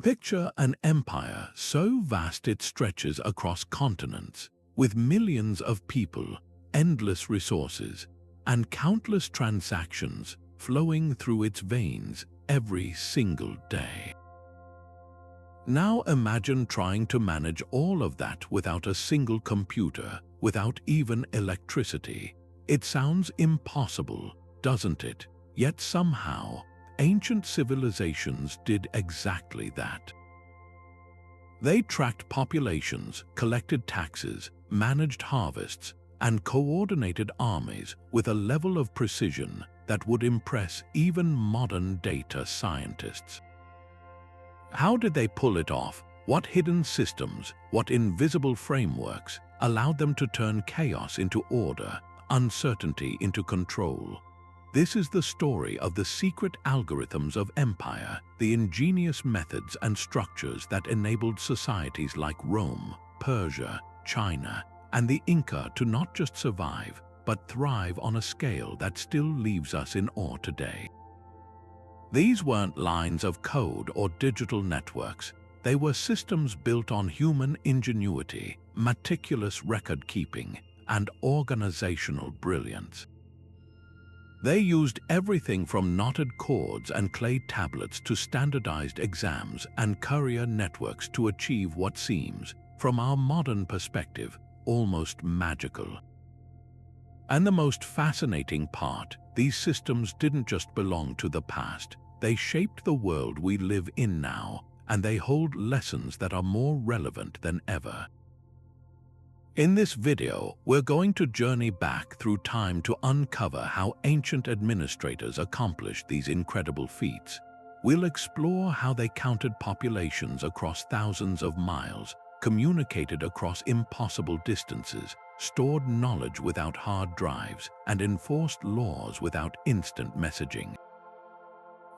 Picture an empire so vast it stretches across continents, with millions of people, endless resources, and countless transactions flowing through its veins every single day. Now imagine trying to manage all of that without a single computer, without even electricity. It sounds impossible, doesn't it? Yet somehow, ancient civilizations did exactly that. They tracked populations, collected taxes, managed harvests, and coordinated armies with a level of precision that would impress even modern data scientists. How did they pull it off? What hidden systems, what invisible frameworks allowed them to turn chaos into order, uncertainty into control? This is the story of the secret algorithms of empire, the ingenious methods and structures that enabled societies like Rome, Persia, China, and the Inca to not just survive, but thrive on a scale that still leaves us in awe today. These weren't lines of code or digital networks. They were systems built on human ingenuity, meticulous record-keeping, and organizational brilliance. They used everything from knotted cords and clay tablets to standardized exams and courier networks to achieve what seems, from our modern perspective, almost magical. And the most fascinating part, these systems didn't just belong to the past. They shaped the world we live in now, and they hold lessons that are more relevant than ever. In this video, we're going to journey back through time to uncover how ancient administrators accomplished these incredible feats. We'll explore how they counted populations across thousands of miles, communicated across impossible distances, stored knowledge without hard drives, and enforced laws without instant messaging.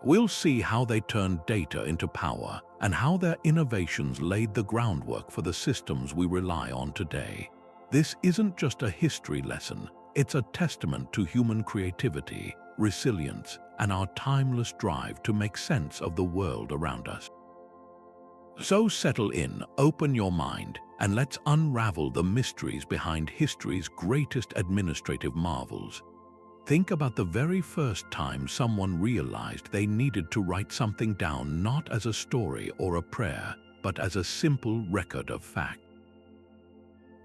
We'll see how they turned data into power and how their innovations laid the groundwork for the systems we rely on today. This isn't just a history lesson, it's a testament to human creativity, resilience, and our timeless drive to make sense of the world around us. So settle in, open your mind, and let's unravel the mysteries behind history's greatest administrative marvels. Think about the very first time someone realized they needed to write something down not as a story or a prayer, but as a simple record of fact.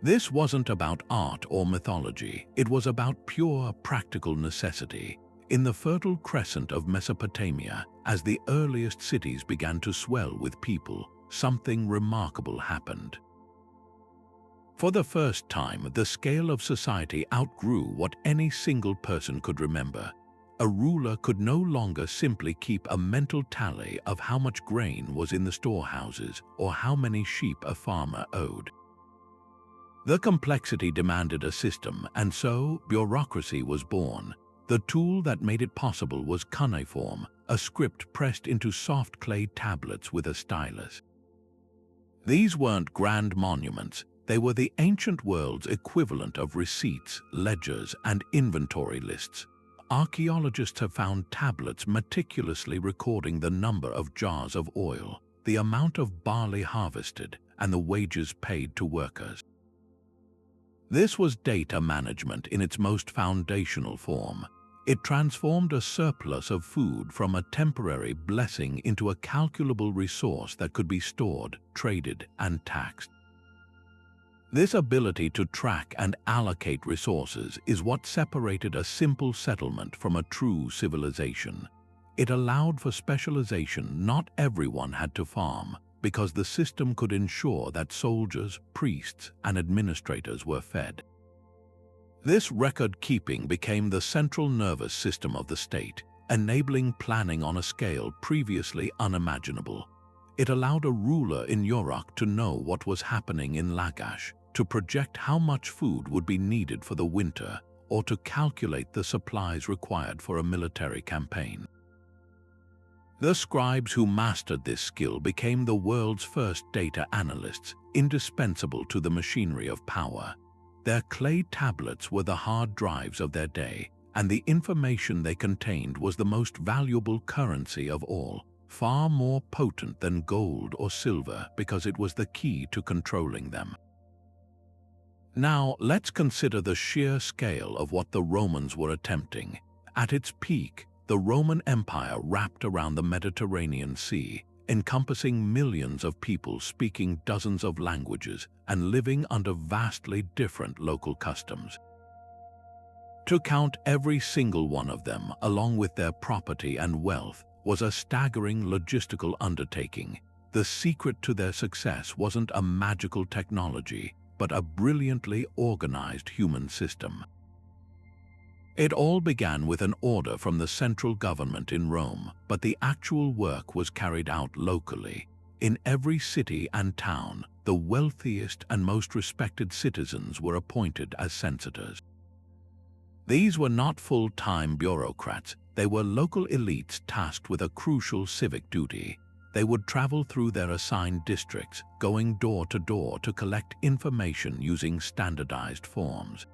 This wasn't about art or mythology, it was about pure practical necessity. In the Fertile Crescent of Mesopotamia, as the earliest cities began to swell with people, something remarkable happened. For the first time, the scale of society outgrew what any single person could remember. A ruler could no longer simply keep a mental tally of how much grain was in the storehouses or how many sheep a farmer owed. The complexity demanded a system, and so bureaucracy was born. The tool that made it possible was cuneiform, a script pressed into soft clay tablets with a stylus. These weren't grand monuments. They were the ancient world's equivalent of receipts, ledgers, and inventory lists. Archaeologists have found tablets meticulously recording the number of jars of oil, the amount of barley harvested, and the wages paid to workers. This was data management in its most foundational form. It transformed a surplus of food from a temporary blessing into a calculable resource that could be stored, traded, and taxed. This ability to track and allocate resources is what separated a simple settlement from a true civilization. It allowed for specialization. Not everyone had to farm, because the system could ensure that soldiers, priests, and administrators were fed. This record-keeping became the central nervous system of the state, enabling planning on a scale previously unimaginable. It allowed a ruler in Uruk to know what was happening in Lagash, to project how much food would be needed for the winter, or to calculate the supplies required for a military campaign. The scribes who mastered this skill became the world's first data analysts, indispensable to the machinery of power. Their clay tablets were the hard drives of their day, and the information they contained was the most valuable currency of all. far more potent than gold or silver because it was the key to controlling them. Now, let's consider the sheer scale of what the Romans were attempting. At its peak, the Roman Empire wrapped around the Mediterranean Sea, encompassing millions of people speaking dozens of languages and living under vastly different local customs. To count every single one of them, along with their property and wealth, was a staggering logistical undertaking. The secret to their success wasn't a magical technology, but a brilliantly organized human system. It all began with an order from the central government in Rome, but the actual work was carried out locally. In every city and town, the wealthiest and most respected citizens were appointed as censors. These were not full-time bureaucrats, they were local elites tasked with a crucial civic duty. They would travel through their assigned districts, going door to door to collect information using standardized forms.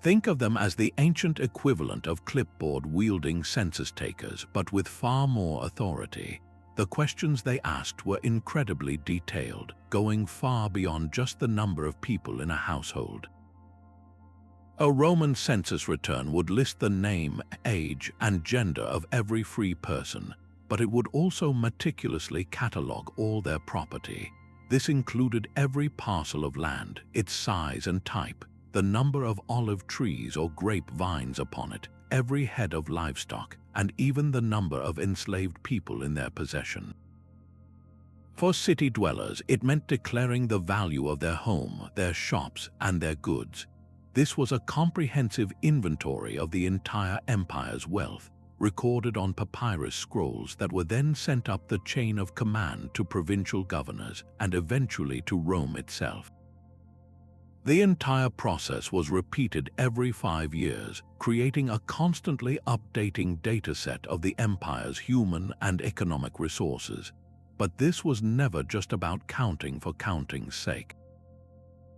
Think of them as the ancient equivalent of clipboard-wielding census takers, but with far more authority. The questions they asked were incredibly detailed, going far beyond just the number of people in a household. A Roman census return would list the name, age, and gender of every free person, but it would also meticulously catalog all their property. This included every parcel of land, its size and type, the number of olive trees or grape vines upon it, every head of livestock, and even the number of enslaved people in their possession. For city dwellers, it meant declaring the value of their home, their shops, and their goods. This was a comprehensive inventory of the entire empire's wealth, recorded on papyrus scrolls that were then sent up the chain of command to provincial governors and eventually to Rome itself. The entire process was repeated every 5 years, creating a constantly updating dataset of the empire's human and economic resources. But this was never just about counting for counting's sake.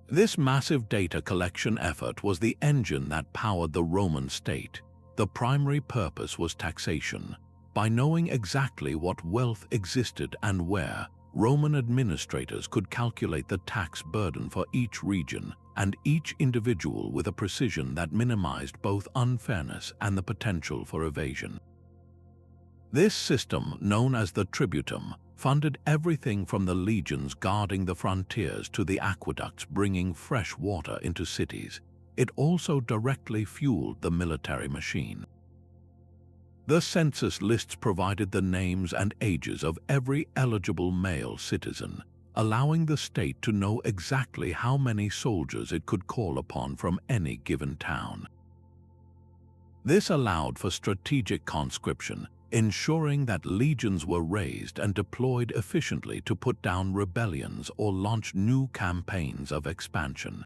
This massive data collection effort was the engine that powered the Roman state. The primary purpose was taxation. By knowing exactly what wealth existed and where, Roman administrators could calculate the tax burden for each region and each individual with a precision that minimized both unfairness and the potential for evasion. This system, known as the tributum, funded everything from the legions guarding the frontiers to the aqueducts bringing fresh water into cities. It also directly fueled the military machine. The census lists provided the names and ages of every eligible male citizen, allowing the state to know exactly how many soldiers it could call upon from any given town. This allowed for strategic conscription, ensuring that legions were raised and deployed efficiently to put down rebellions or launch new campaigns of expansion.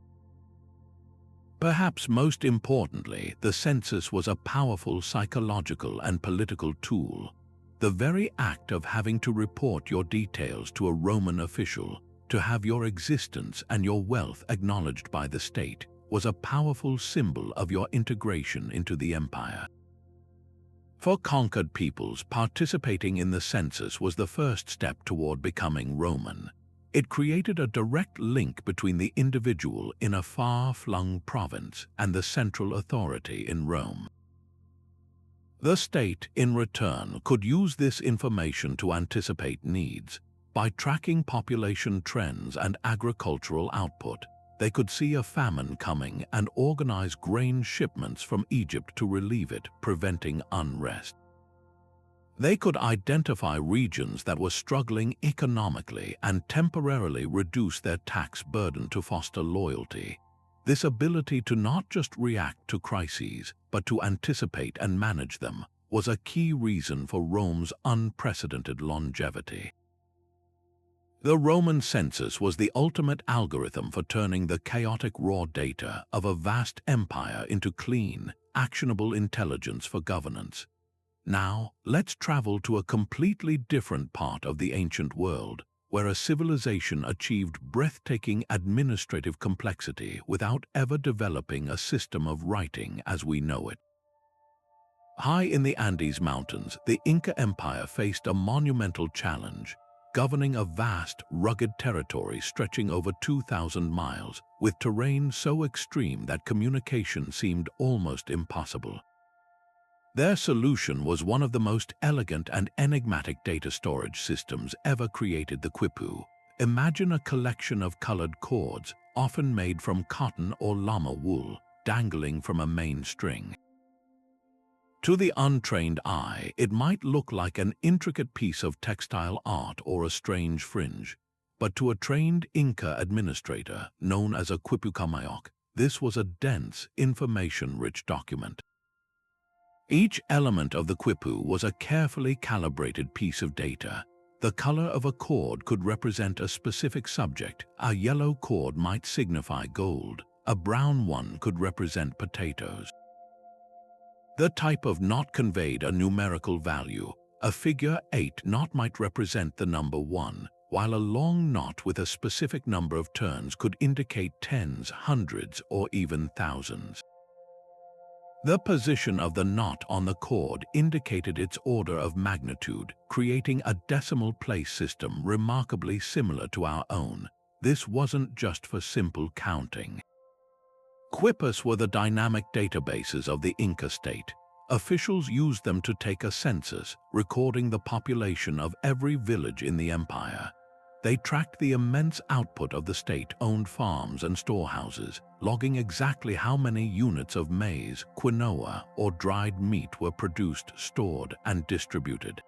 Perhaps most importantly, the census was a powerful psychological and political tool. The very act of having to report your details to a Roman official, to have your existence and your wealth acknowledged by the state, was a powerful symbol of your integration into the empire. For conquered peoples, participating in the census was the first step toward becoming Roman. It created a direct link between the individual in a far-flung province and the central authority in Rome. The state, in return, could use this information to anticipate needs. By tracking population trends and agricultural output, they could see a famine coming and organize grain shipments from Egypt to relieve it, preventing unrest. They could identify regions that were struggling economically and temporarily reduce their tax burden to foster loyalty. This ability to not just react to crises, but to anticipate and manage them, was a key reason for Rome's unprecedented longevity. The Roman census was the ultimate algorithm for turning the chaotic raw data of a vast empire into clean, actionable intelligence for governance. Now, let's travel to a completely different part of the ancient world, where a civilization achieved breathtaking administrative complexity without ever developing a system of writing as we know it. High in the Andes Mountains, the Inca Empire faced a monumental challenge, governing a vast, rugged territory stretching over 2,000 miles, with terrain so extreme that communication seemed almost impossible. Their solution was one of the most elegant and enigmatic data storage systems ever created: the Quipu. Imagine a collection of colored cords, often made from cotton or llama wool, dangling from a main string. To the untrained eye, it might look like an intricate piece of textile art or a strange fringe, but to a trained Inca administrator, known as a quipucamayok, this was a dense, information-rich document. Each element of the quipu was a carefully calibrated piece of data. The color of a cord could represent a specific subject. A yellow cord might signify gold. A brown one could represent potatoes. The type of knot conveyed a numerical value. A figure 8 knot might represent the number 1, while a long knot with a specific number of turns could indicate tens, hundreds, or even thousands. The position of the knot on the cord indicated its order of magnitude, creating a decimal place system remarkably similar to our own. This wasn't just for simple counting. Quipus were the dynamic databases of the Inca state. Officials used them to take a census, recording the population of every village in the empire. They tracked the immense output of the state-owned farms and storehouses, logging exactly how many units of maize, quinoa, or dried meat were produced, stored, and distributed.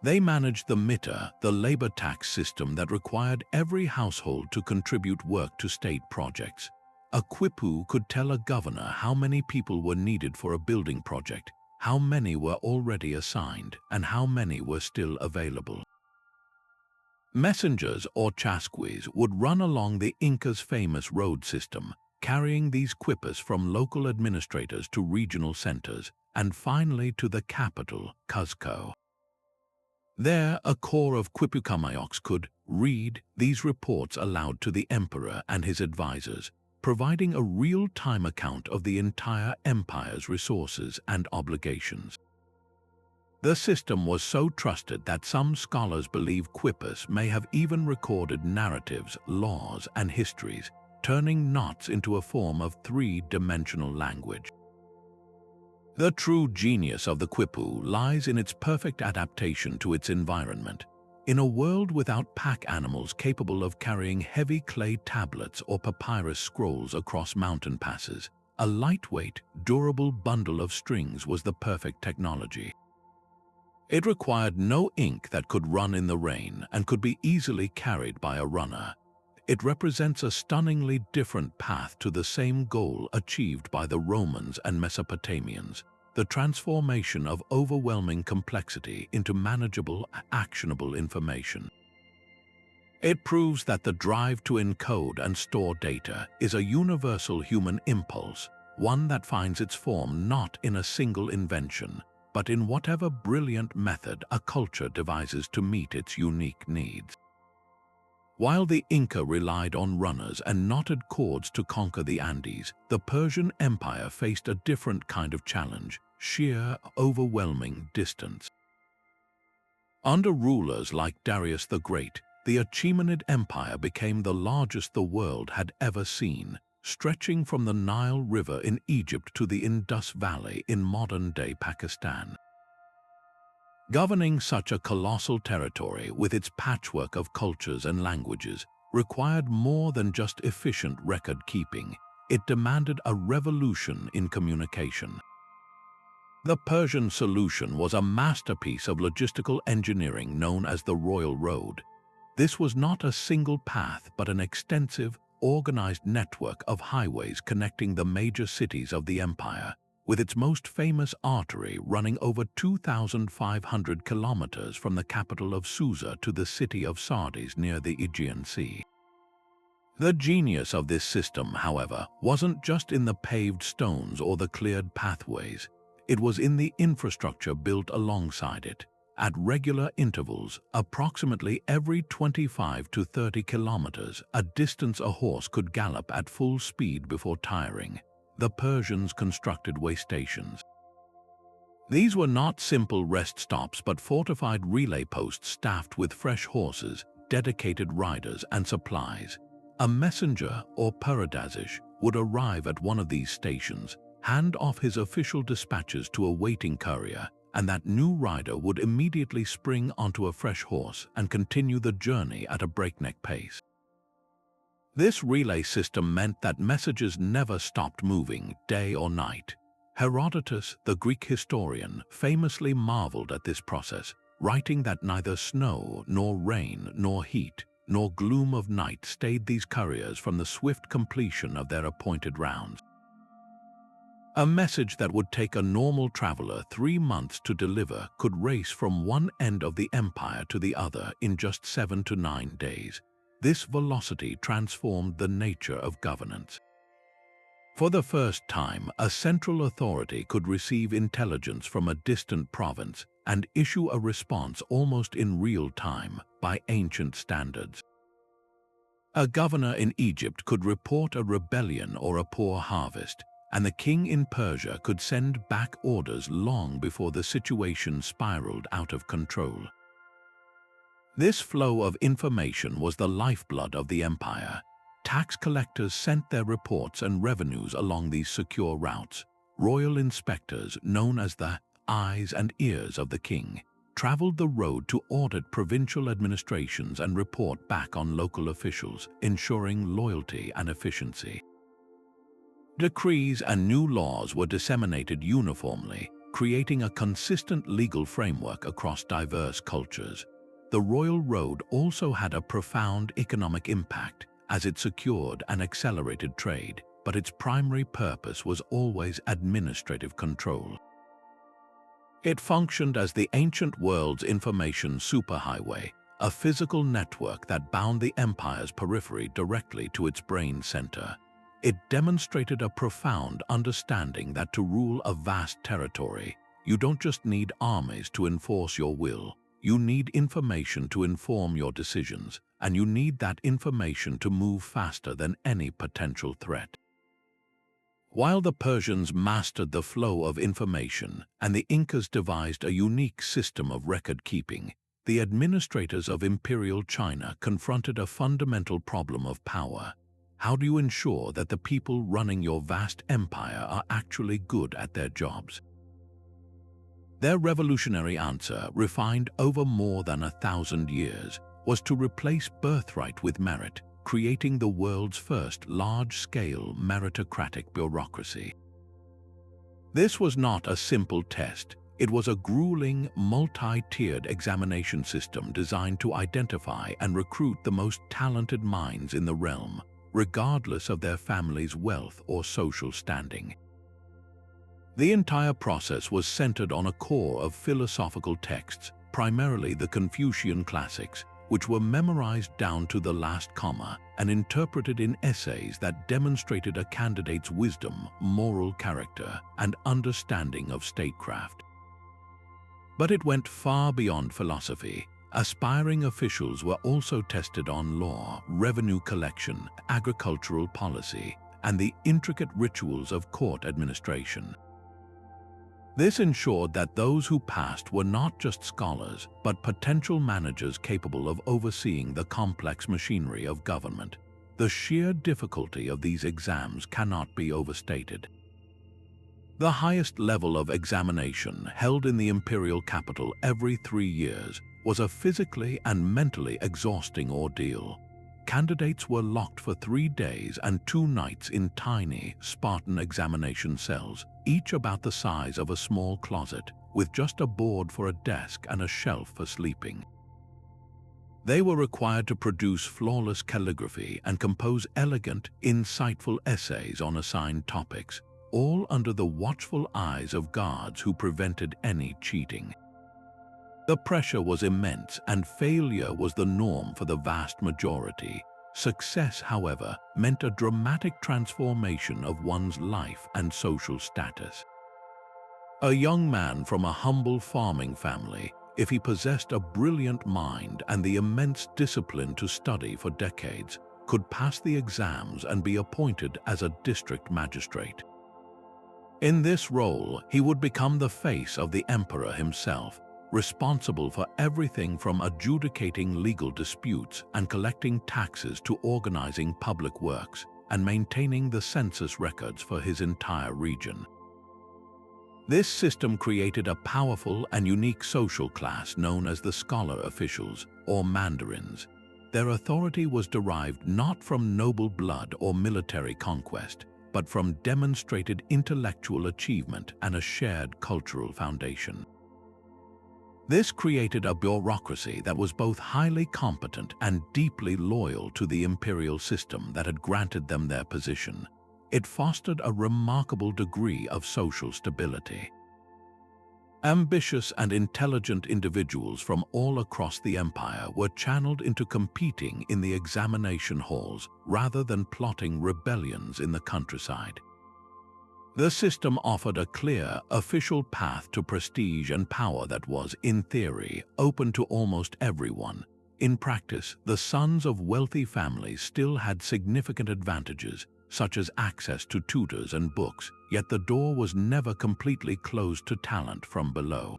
They managed the mita, the labor tax system that required every household to contribute work to state projects. A quipu could tell a governor how many people were needed for a building project, how many were already assigned, and how many were still available. Messengers or chasquis would run along the Incas' famous road system, carrying these quipus from local administrators to regional centers, and finally to the capital, Cuzco. There, a corps of quipucamayoks could read these reports aloud to the emperor and his advisors, providing a real-time account of the entire empire's resources and obligations. The system was so trusted that some scholars believe quipus may have even recorded narratives, laws, and histories, turning knots into a form of three-dimensional language. The true genius of the quipu lies in its perfect adaptation to its environment. In a world without pack animals capable of carrying heavy clay tablets or papyrus scrolls across mountain passes, a lightweight, durable bundle of strings was the perfect technology. It required no ink that could run in the rain and could be easily carried by a runner. It represents a stunningly different path to the same goal achieved by the Romans and Mesopotamians: the transformation of overwhelming complexity into manageable, actionable information. It proves that the drive to encode and store data is a universal human impulse, one that finds its form not in a single invention, but in whatever brilliant method a culture devises to meet its unique needs. While the Inca relied on runners and knotted cords to conquer the Andes, the Persian Empire faced a different kind of challenge: sheer, overwhelming distance. Under rulers like Darius the Great, the Achaemenid Empire became the largest the world had ever seen, stretching from the Nile River in Egypt to the Indus Valley in modern-day Pakistan. Governing such a colossal territory with its patchwork of cultures and languages required more than just efficient record-keeping. It demanded a revolution in communication. The Persian solution was a masterpiece of logistical engineering known as the Royal Road. This was not a single path but an extensive, organized network of highways connecting the major cities of the empire, with its most famous artery running over 2,500 kilometers from the capital of Susa to the city of Sardis near the Aegean Sea. The genius of this system, however, wasn't just in the paved stones or the cleared pathways. It was in the infrastructure built alongside it. At regular intervals, approximately every 25 to 30 kilometers, a distance a horse could gallop at full speed before tiring, the Persians constructed way stations. These were not simple rest stops but fortified relay posts staffed with fresh horses, dedicated riders, and supplies. A messenger or paradasish would arrive at one of these stations, hand off his official dispatches to a waiting courier, and that new rider would immediately spring onto a fresh horse and continue the journey at a breakneck pace. This relay system meant that messages never stopped moving, day or night. Herodotus, the Greek historian, famously marveled at this process, writing that neither snow, nor rain, nor heat, nor gloom of night stayed these couriers from the swift completion of their appointed rounds. A message that would take a normal traveler 3 months to deliver could race from one end of the empire to the other in just 7 to 9 days. This velocity transformed the nature of governance. For the first time, a central authority could receive intelligence from a distant province and issue a response almost in real time by ancient standards. A governor in Egypt could report a rebellion or a poor harvest, and the king in Persia could send back orders long before the situation spiraled out of control. This flow of information was the lifeblood of the empire. Tax collectors sent their reports and revenues along these secure routes. Royal inspectors, known as the eyes and ears of the king, traveled the road to audit provincial administrations and report back on local officials, ensuring loyalty and efficiency. Decrees and new laws were disseminated uniformly, creating a consistent legal framework across diverse cultures. The royal road also had a profound economic impact, as it secured and accelerated trade, but its primary purpose was always administrative control. It functioned as the ancient world's information superhighway, a physical network that bound the empire's periphery directly to its brain center. It demonstrated a profound understanding that to rule a vast territory, you don't just need armies to enforce your will. You need information to inform your decisions, and you need that information to move faster than any potential threat. While the Persians mastered the flow of information and the Incas devised a unique system of record-keeping, the administrators of Imperial China confronted a fundamental problem of power. How do you ensure that the people running your vast empire are actually good at their jobs? Their revolutionary answer, refined over more than 1,000 years, was to replace birthright with merit, creating the world's first large-scale meritocratic bureaucracy. This was not a simple test. It was a grueling, multi-tiered examination system designed to identify and recruit the most talented minds in the realm, regardless of their family's wealth or social standing. The entire process was centered on a core of philosophical texts, primarily the Confucian classics, which were memorized down to the last comma and interpreted in essays that demonstrated a candidate's wisdom, moral character, and understanding of statecraft. But it went far beyond philosophy. Aspiring officials were also tested on law, revenue collection, agricultural policy, and the intricate rituals of court administration. This ensured that those who passed were not just scholars, but potential managers capable of overseeing the complex machinery of government. The sheer difficulty of these exams cannot be overstated. The highest level of examination, held in the imperial capital every 3 years, was a physically and mentally exhausting ordeal. Candidates were locked for 3 days and 2 nights in tiny, Spartan examination cells, each about the size of a small closet, with just a board for a desk and a shelf for sleeping. They were required to produce flawless calligraphy and compose elegant, insightful essays on assigned topics, all under the watchful eyes of guards who prevented any cheating. The pressure was immense, and failure was the norm for the vast majority. Success, however, meant a dramatic transformation of one's life and social status. A young man from a humble farming family, if he possessed a brilliant mind and the immense discipline to study for decades, could pass the exams and be appointed as a district magistrate. In this role, he would become the face of the emperor himself, responsible for everything from adjudicating legal disputes and collecting taxes to organizing public works and maintaining the census records for his entire region. This system created a powerful and unique social class known as the scholar officials, or mandarins. Their authority was derived not from noble blood or military conquest, but from demonstrated intellectual achievement and a shared cultural foundation. This created a bureaucracy that was both highly competent and deeply loyal to the imperial system that had granted them their position. It fostered a remarkable degree of social stability. Ambitious and intelligent individuals from all across the empire were channeled into competing in the examination halls rather than plotting rebellions in the countryside. The system offered a clear, official path to prestige and power that was, in theory, open to almost everyone. In practice, the sons of wealthy families still had significant advantages, such as access to tutors and books, yet the door was never completely closed to talent from below.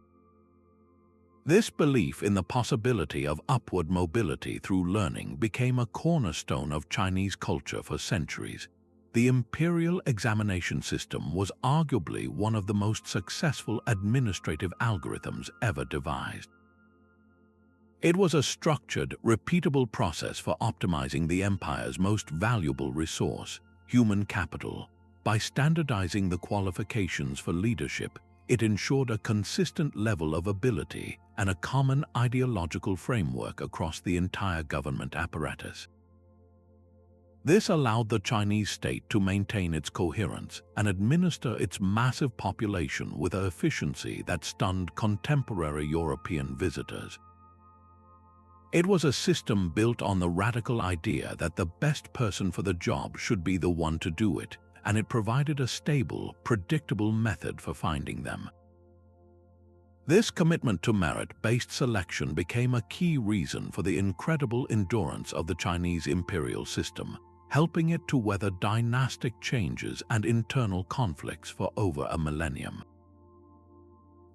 This belief in the possibility of upward mobility through learning became a cornerstone of Chinese culture for centuries. The imperial examination system was arguably one of the most successful administrative algorithms ever devised. It was a structured, repeatable process for optimizing the empire's most valuable resource, human capital. By standardizing the qualifications for leadership, it ensured a consistent level of ability and a common ideological framework across the entire government apparatus. This allowed the Chinese state to maintain its coherence and administer its massive population with an efficiency that stunned contemporary European visitors. It was a system built on the radical idea that the best person for the job should be the one to do it, and it provided a stable, predictable method for finding them. This commitment to merit-based selection became a key reason for the incredible endurance of the Chinese imperial system, helping it to weather dynastic changes and internal conflicts for over a millennium.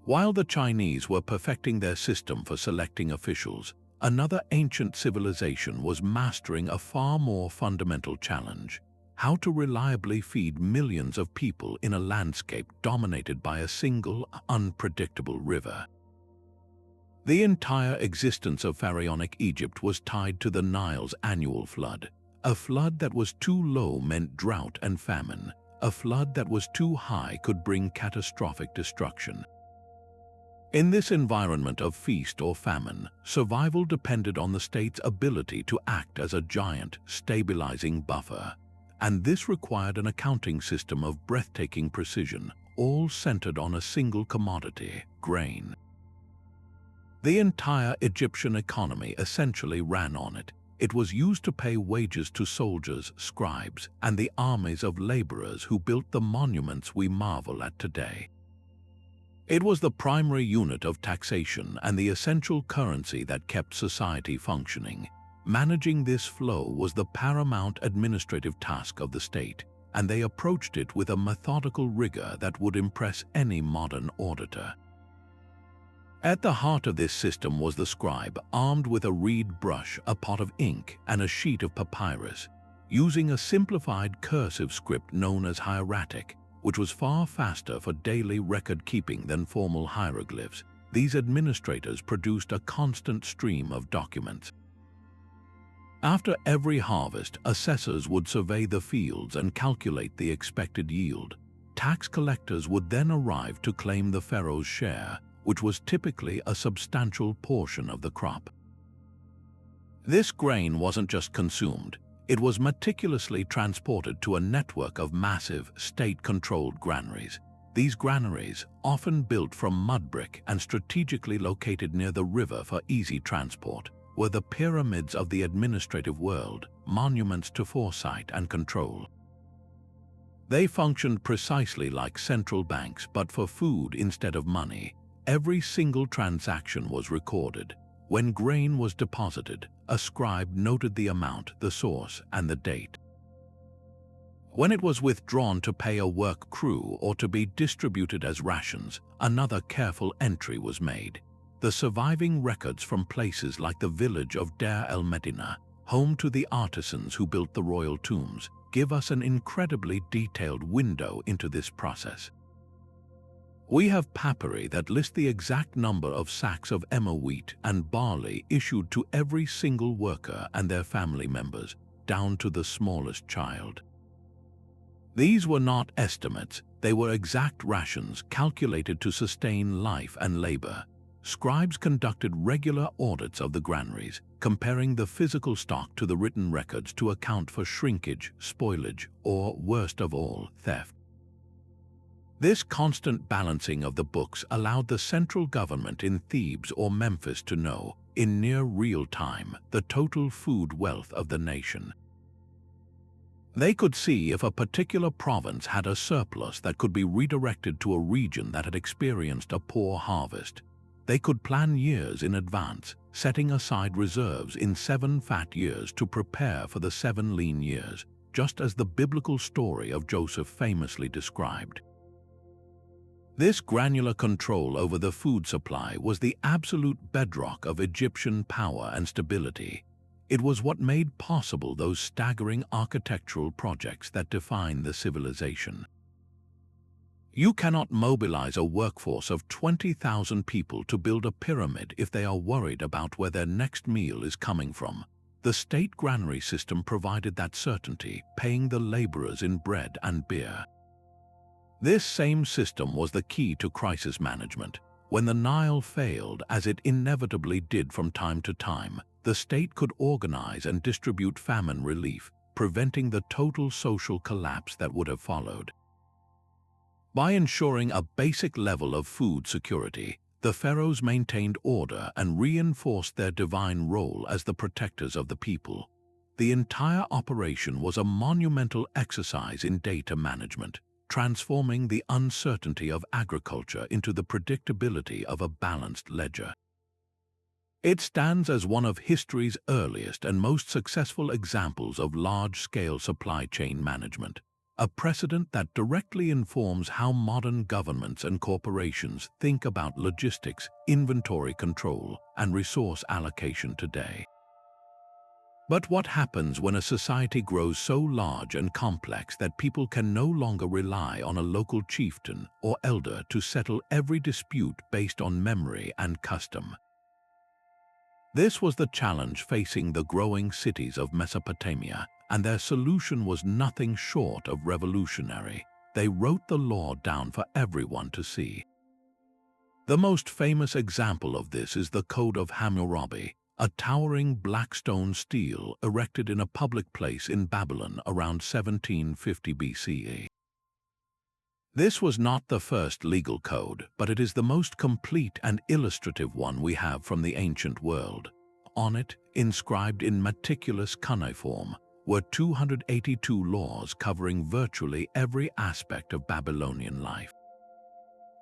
While the Chinese were perfecting their system for selecting officials, another ancient civilization was mastering a far more fundamental challenge: how to reliably feed millions of people in a landscape dominated by a single, unpredictable river. The entire existence of pharaonic Egypt was tied to the Nile's annual flood. A flood that was too low meant drought and famine. A flood that was too high could bring catastrophic destruction. In this environment of feast or famine, survival depended on the state's ability to act as a giant, stabilizing buffer. And this required an accounting system of breathtaking precision, all centered on a single commodity: grain. The entire Egyptian economy essentially ran on it. It was used to pay wages to soldiers, scribes, and the armies of laborers who built the monuments we marvel at today. It was the primary unit of taxation and the essential currency that kept society functioning. Managing this flow was the paramount administrative task of the state, and they approached it with a methodical rigor that would impress any modern auditor. At the heart of this system was the scribe, armed with a reed brush, a pot of ink, and a sheet of papyrus, using a simplified cursive script known as hieratic, which was far faster for daily record-keeping than formal hieroglyphs. These administrators produced a constant stream of documents. After every harvest, assessors would survey the fields and calculate the expected yield. Tax collectors would then arrive to claim the pharaoh's share, which was typically a substantial portion of the crop. This grain wasn't just consumed, it was meticulously transported to a network of massive, state-controlled granaries. These granaries, often built from mud brick and strategically located near the river for easy transport, were the pyramids of the administrative world, monuments to foresight and control. They functioned precisely like central banks, but for food instead of money. Every single transaction was recorded. When grain was deposited, a scribe noted the amount, the source, and the date. When it was withdrawn to pay a work crew or to be distributed as rations, another careful entry was made. The surviving records from places like the village of Deir el-Medina, home to the artisans who built the royal tombs, give us an incredibly detailed window into this process. We have papyri that list the exact number of sacks of emmer wheat and barley issued to every single worker and their family members, down to the smallest child. These were not estimates, they were exact rations calculated to sustain life and labor. Scribes conducted regular audits of the granaries, comparing the physical stock to the written records to account for shrinkage, spoilage, or, worst of all, theft. This constant balancing of the books allowed the central government in Thebes or Memphis to know, in near real time, the total food wealth of the nation. They could see if a particular province had a surplus that could be redirected to a region that had experienced a poor harvest. They could plan years in advance, setting aside reserves in 7 fat years to prepare for the 7 lean years, just as the biblical story of Joseph famously described. This granular control over the food supply was the absolute bedrock of Egyptian power and stability. It was what made possible those staggering architectural projects that define the civilization. You cannot mobilize a workforce of 20,000 people to build a pyramid if they are worried about where their next meal is coming from. The state granary system provided that certainty, paying the laborers in bread and beer. This same system was the key to crisis management. When the Nile failed, as it inevitably did from time to time, the state could organize and distribute famine relief, preventing the total social collapse that would have followed. By ensuring a basic level of food security, the pharaohs maintained order and reinforced their divine role as the protectors of the people. The entire operation was a monumental exercise in data management, transforming the uncertainty of agriculture into the predictability of a balanced ledger. It stands as one of history's earliest and most successful examples of large-scale supply chain management, a precedent that directly informs how modern governments and corporations think about logistics, inventory control, and resource allocation today. But what happens when a society grows so large and complex that people can no longer rely on a local chieftain or elder to settle every dispute based on memory and custom? This was the challenge facing the growing cities of Mesopotamia, and their solution was nothing short of revolutionary. They wrote the law down for everyone to see. The most famous example of this is the Code of Hammurabi, a towering black stone stele erected in a public place in Babylon around 1750 BCE. This was not the first legal code, but it is the most complete and illustrative one we have from the ancient world. On it, inscribed in meticulous cuneiform, were 282 laws covering virtually every aspect of Babylonian life.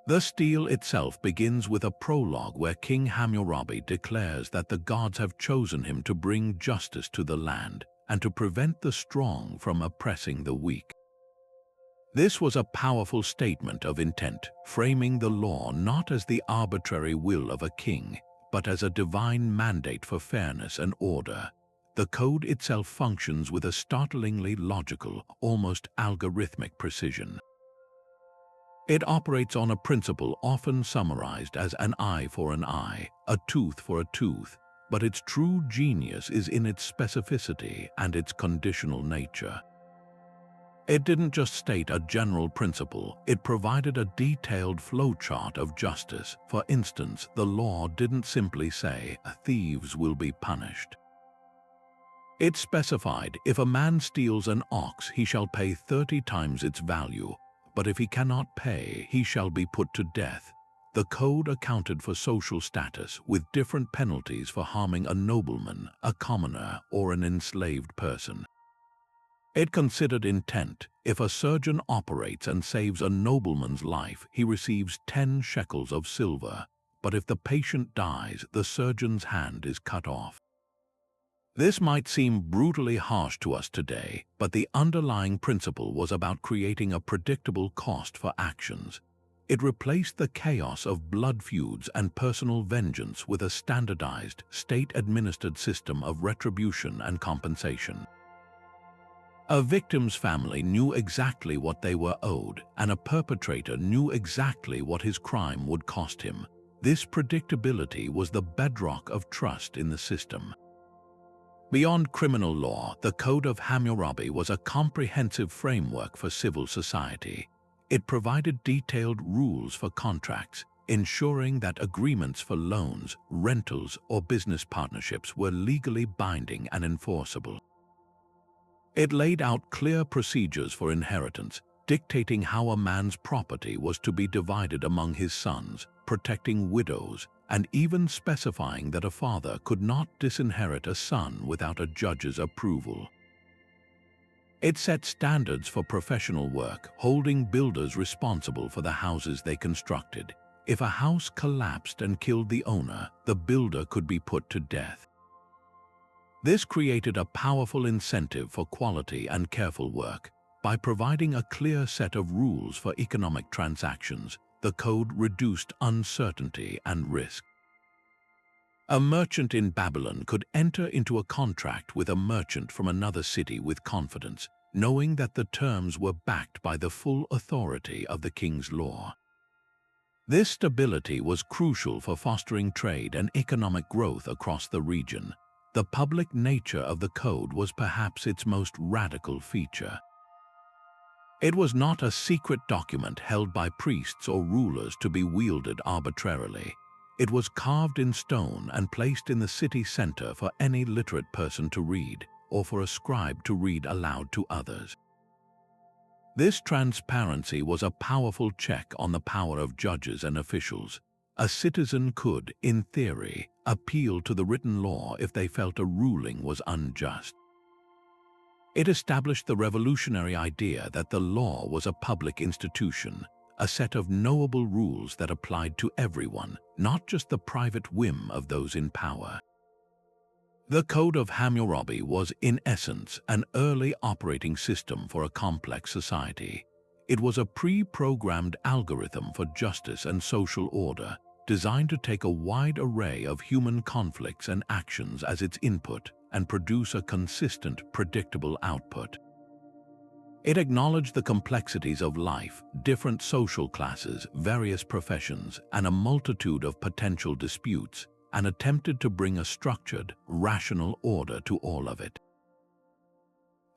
The stele itself begins with a prologue where King Hammurabi declares that the gods have chosen him to bring justice to the land and to prevent the strong from oppressing the weak. This was a powerful statement of intent, framing the law not as the arbitrary will of a king, but as a divine mandate for fairness and order. The code itself functions with a startlingly logical, almost algorithmic precision. It operates on a principle often summarized as an eye for an eye, a tooth for a tooth, but its true genius is in its specificity and its conditional nature. It didn't just state a general principle, it provided a detailed flowchart of justice. For instance, the law didn't simply say, "Thieves will be punished." It specified, if a man steals an ox, he shall pay 30 times its value, but if he cannot pay, he shall be put to death. The code accounted for social status, with different penalties for harming a nobleman, a commoner, or an enslaved person. It considered intent. If a surgeon operates and saves a nobleman's life, he receives 10 shekels of silver, but if the patient dies, the surgeon's hand is cut off. This might seem brutally harsh to us today, but the underlying principle was about creating a predictable cost for actions. It replaced the chaos of blood feuds and personal vengeance with a standardized, state-administered system of retribution and compensation. A victim's family knew exactly what they were owed, and a perpetrator knew exactly what his crime would cost him. This predictability was the bedrock of trust in the system. Beyond criminal law, the Code of Hammurabi was a comprehensive framework for civil society. It provided detailed rules for contracts, ensuring that agreements for loans, rentals, or business partnerships were legally binding and enforceable. It laid out clear procedures for inheritance, dictating how a man's property was to be divided among his sons, protecting widows, and even specifying that a father could not disinherit a son without a judge's approval. It set standards for professional work, holding builders responsible for the houses they constructed. If a house collapsed and killed the owner, the builder could be put to death. This created a powerful incentive for quality and careful work. By providing a clear set of rules for economic transactions, the code reduced uncertainty and risk. A merchant in Babylon could enter into a contract with a merchant from another city with confidence, knowing that the terms were backed by the full authority of the king's law. This stability was crucial for fostering trade and economic growth across the region. The public nature of the code was perhaps its most radical feature. It was not a secret document held by priests or rulers to be wielded arbitrarily. It was carved in stone and placed in the city center for any literate person to read, or for a scribe to read aloud to others. This transparency was a powerful check on the power of judges and officials. A citizen could, in theory, appeal to the written law if they felt a ruling was unjust. It established the revolutionary idea that the law was a public institution, a set of knowable rules that applied to everyone, not just the private whim of those in power. The Code of Hammurabi was, in essence, an early operating system for a complex society. It was a pre-programmed algorithm for justice and social order, designed to take a wide array of human conflicts and actions as its input and produce a consistent, predictable output. It acknowledged the complexities of life, different social classes, various professions, and a multitude of potential disputes, and attempted to bring a structured, rational order to all of it.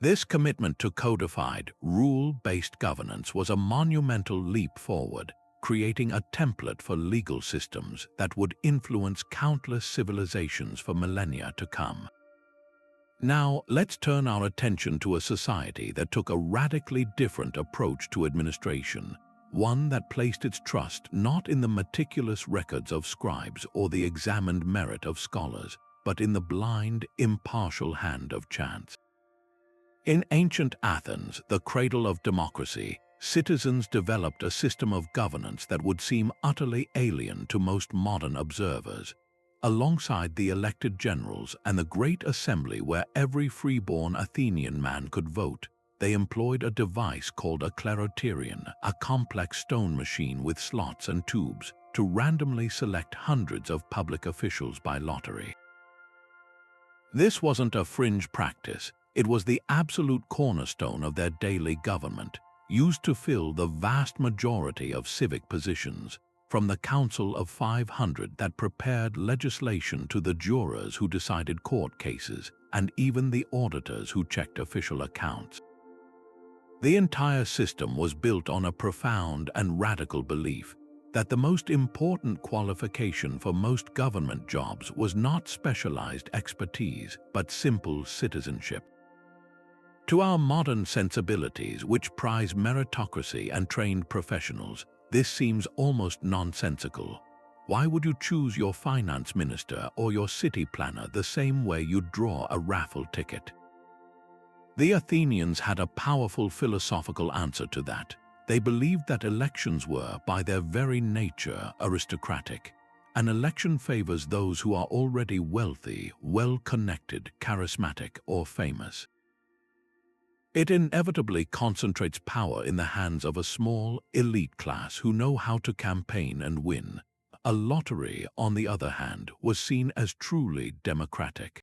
This commitment to codified, rule-based governance was a monumental leap forward, creating a template for legal systems that would influence countless civilizations for millennia to come. Now, let's turn our attention to a society that took a radically different approach to administration, one that placed its trust not in the meticulous records of scribes or the examined merit of scholars, but in the blind, impartial hand of chance. In ancient Athens, the cradle of democracy, citizens developed a system of governance that would seem utterly alien to most modern observers. Alongside the elected generals and the great assembly where every freeborn Athenian man could vote, they employed a device called a kleroterion, a complex stone machine with slots and tubes, to randomly select hundreds of public officials by lottery. This wasn't a fringe practice, it was the absolute cornerstone of their daily government, used to fill the vast majority of civic positions, from the Council of 500 that prepared legislation to the jurors who decided court cases, and even the auditors who checked official accounts. The entire system was built on a profound and radical belief that the most important qualification for most government jobs was not specialized expertise, but simple citizenship. To our modern sensibilities, which prize meritocracy and trained professionals, this seems almost nonsensical. Why would you choose your finance minister or your city planner the same way you'd draw a raffle ticket? The Athenians had a powerful philosophical answer to that. They believed that elections were, by their very nature, aristocratic. An election favors those who are already wealthy, well-connected, charismatic, or famous. It inevitably concentrates power in the hands of a small, elite class who know how to campaign and win. A lottery, on the other hand, was seen as truly democratic.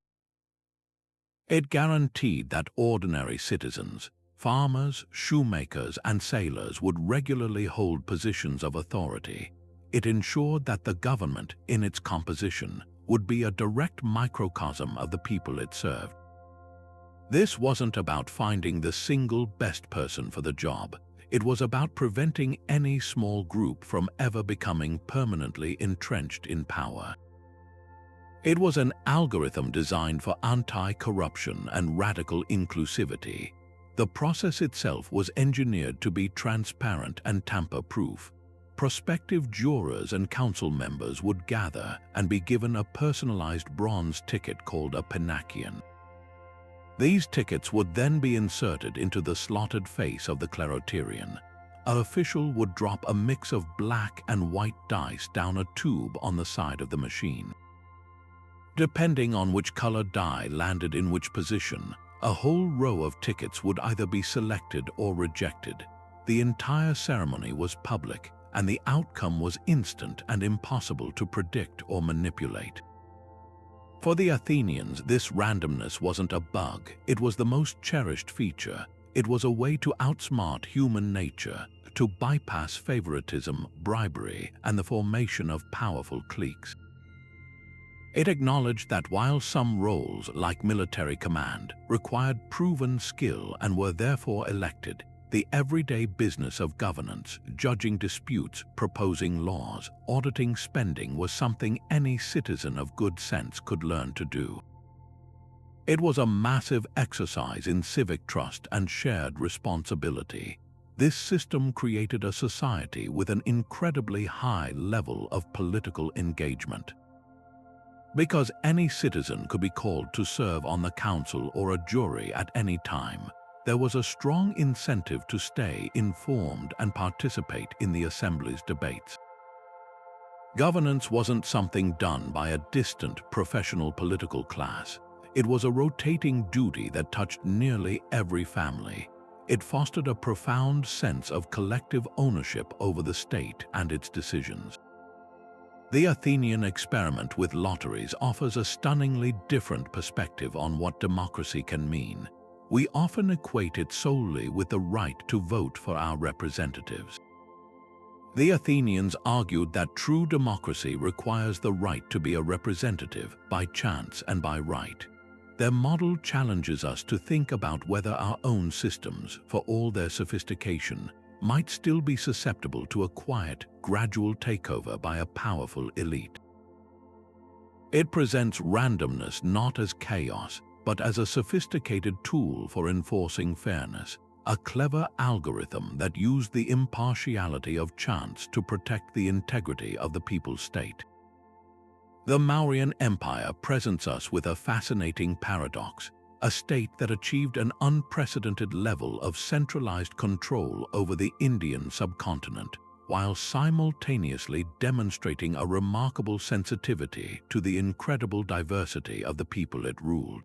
It guaranteed that ordinary citizens, farmers, shoemakers, and sailors would regularly hold positions of authority. It ensured that the government, in its composition, would be a direct microcosm of the people it served. This wasn't about finding the single best person for the job. It was about preventing any small group from ever becoming permanently entrenched in power. It was an algorithm designed for anti-corruption and radical inclusivity. The process itself was engineered to be transparent and tamper-proof. Prospective jurors and council members would gather and be given a personalized bronze ticket called a pinakion. These tickets would then be inserted into the slotted face of the cleroterion. An official would drop a mix of black and white dice down a tube on the side of the machine. Depending on which color die landed in which position, a whole row of tickets would either be selected or rejected. The entire ceremony was public, and the outcome was instant and impossible to predict or manipulate. For the Athenians, this randomness wasn't a bug, it was the most cherished feature. It was a way to outsmart human nature, to bypass favoritism, bribery, and the formation of powerful cliques. It acknowledged that while some roles, like military command, required proven skill and were therefore elected, the everyday business of governance, judging disputes, proposing laws, auditing spending was something any citizen of good sense could learn to do. It was a massive exercise in civic trust and shared responsibility. This system created a society with an incredibly high level of political engagement. Because any citizen could be called to serve on the council or a jury at any time, there was a strong incentive to stay informed and participate in the assembly's debates. Governance wasn't something done by a distant professional political class. It was a rotating duty that touched nearly every family. It fostered a profound sense of collective ownership over the state and its decisions. The Athenian experiment with lotteries offers a stunningly different perspective on what democracy can mean. We often equate it solely with the right to vote for our representatives. The Athenians argued that true democracy requires the right to be a representative by chance and by right. Their model challenges us to think about whether our own systems, for all their sophistication, might still be susceptible to a quiet, gradual takeover by a powerful elite. It presents randomness not as chaos, but as a sophisticated tool for enforcing fairness, a clever algorithm that used the impartiality of chance to protect the integrity of the people's state. The Mauryan Empire presents us with a fascinating paradox, a state that achieved an unprecedented level of centralized control over the Indian subcontinent, while simultaneously demonstrating a remarkable sensitivity to the incredible diversity of the people it ruled.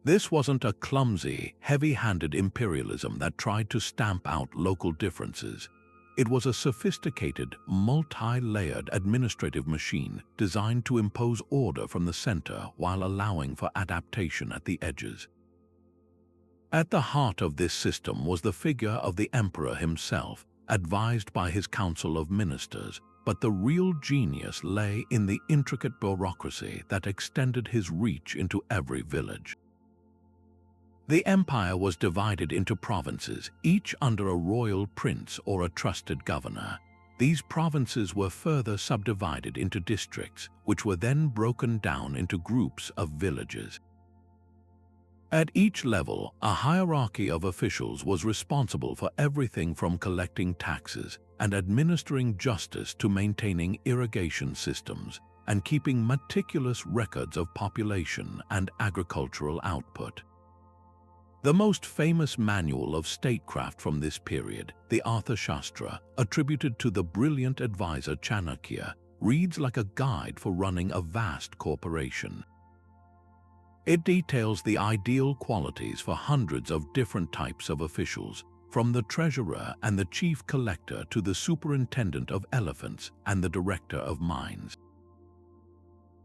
This wasn't a clumsy, heavy-handed imperialism that tried to stamp out local differences. It was a sophisticated, multi-layered administrative machine designed to impose order from the center while allowing for adaptation at the edges. At the heart of this system was the figure of the emperor himself, advised by his council of ministers, but the real genius lay in the intricate bureaucracy that extended his reach into every village. The empire was divided into provinces, each under a royal prince or a trusted governor. These provinces were further subdivided into districts, which were then broken down into groups of villages. At each level, a hierarchy of officials was responsible for everything from collecting taxes and administering justice to maintaining irrigation systems and keeping meticulous records of population and agricultural output. The most famous manual of statecraft from this period, the Arthashastra, attributed to the brilliant advisor Chanakya, reads like a guide for running a vast corporation. It details the ideal qualities for hundreds of different types of officials, from the treasurer and the chief collector to the superintendent of elephants and the director of mines.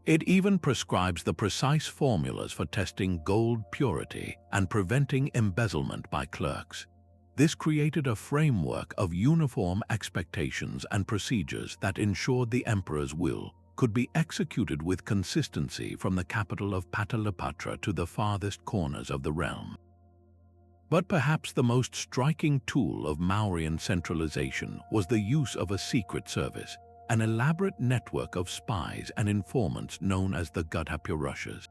It even prescribes the precise formulas for testing gold purity and preventing embezzlement by clerks. This created a framework of uniform expectations and procedures that ensured the emperor's will could be executed with consistency from the capital of Pataliputra to the farthest corners of the realm. But perhaps the most striking tool of Mauryan centralization was the use of a secret service, an elaborate network of spies and informants known as the Gudhapurushas.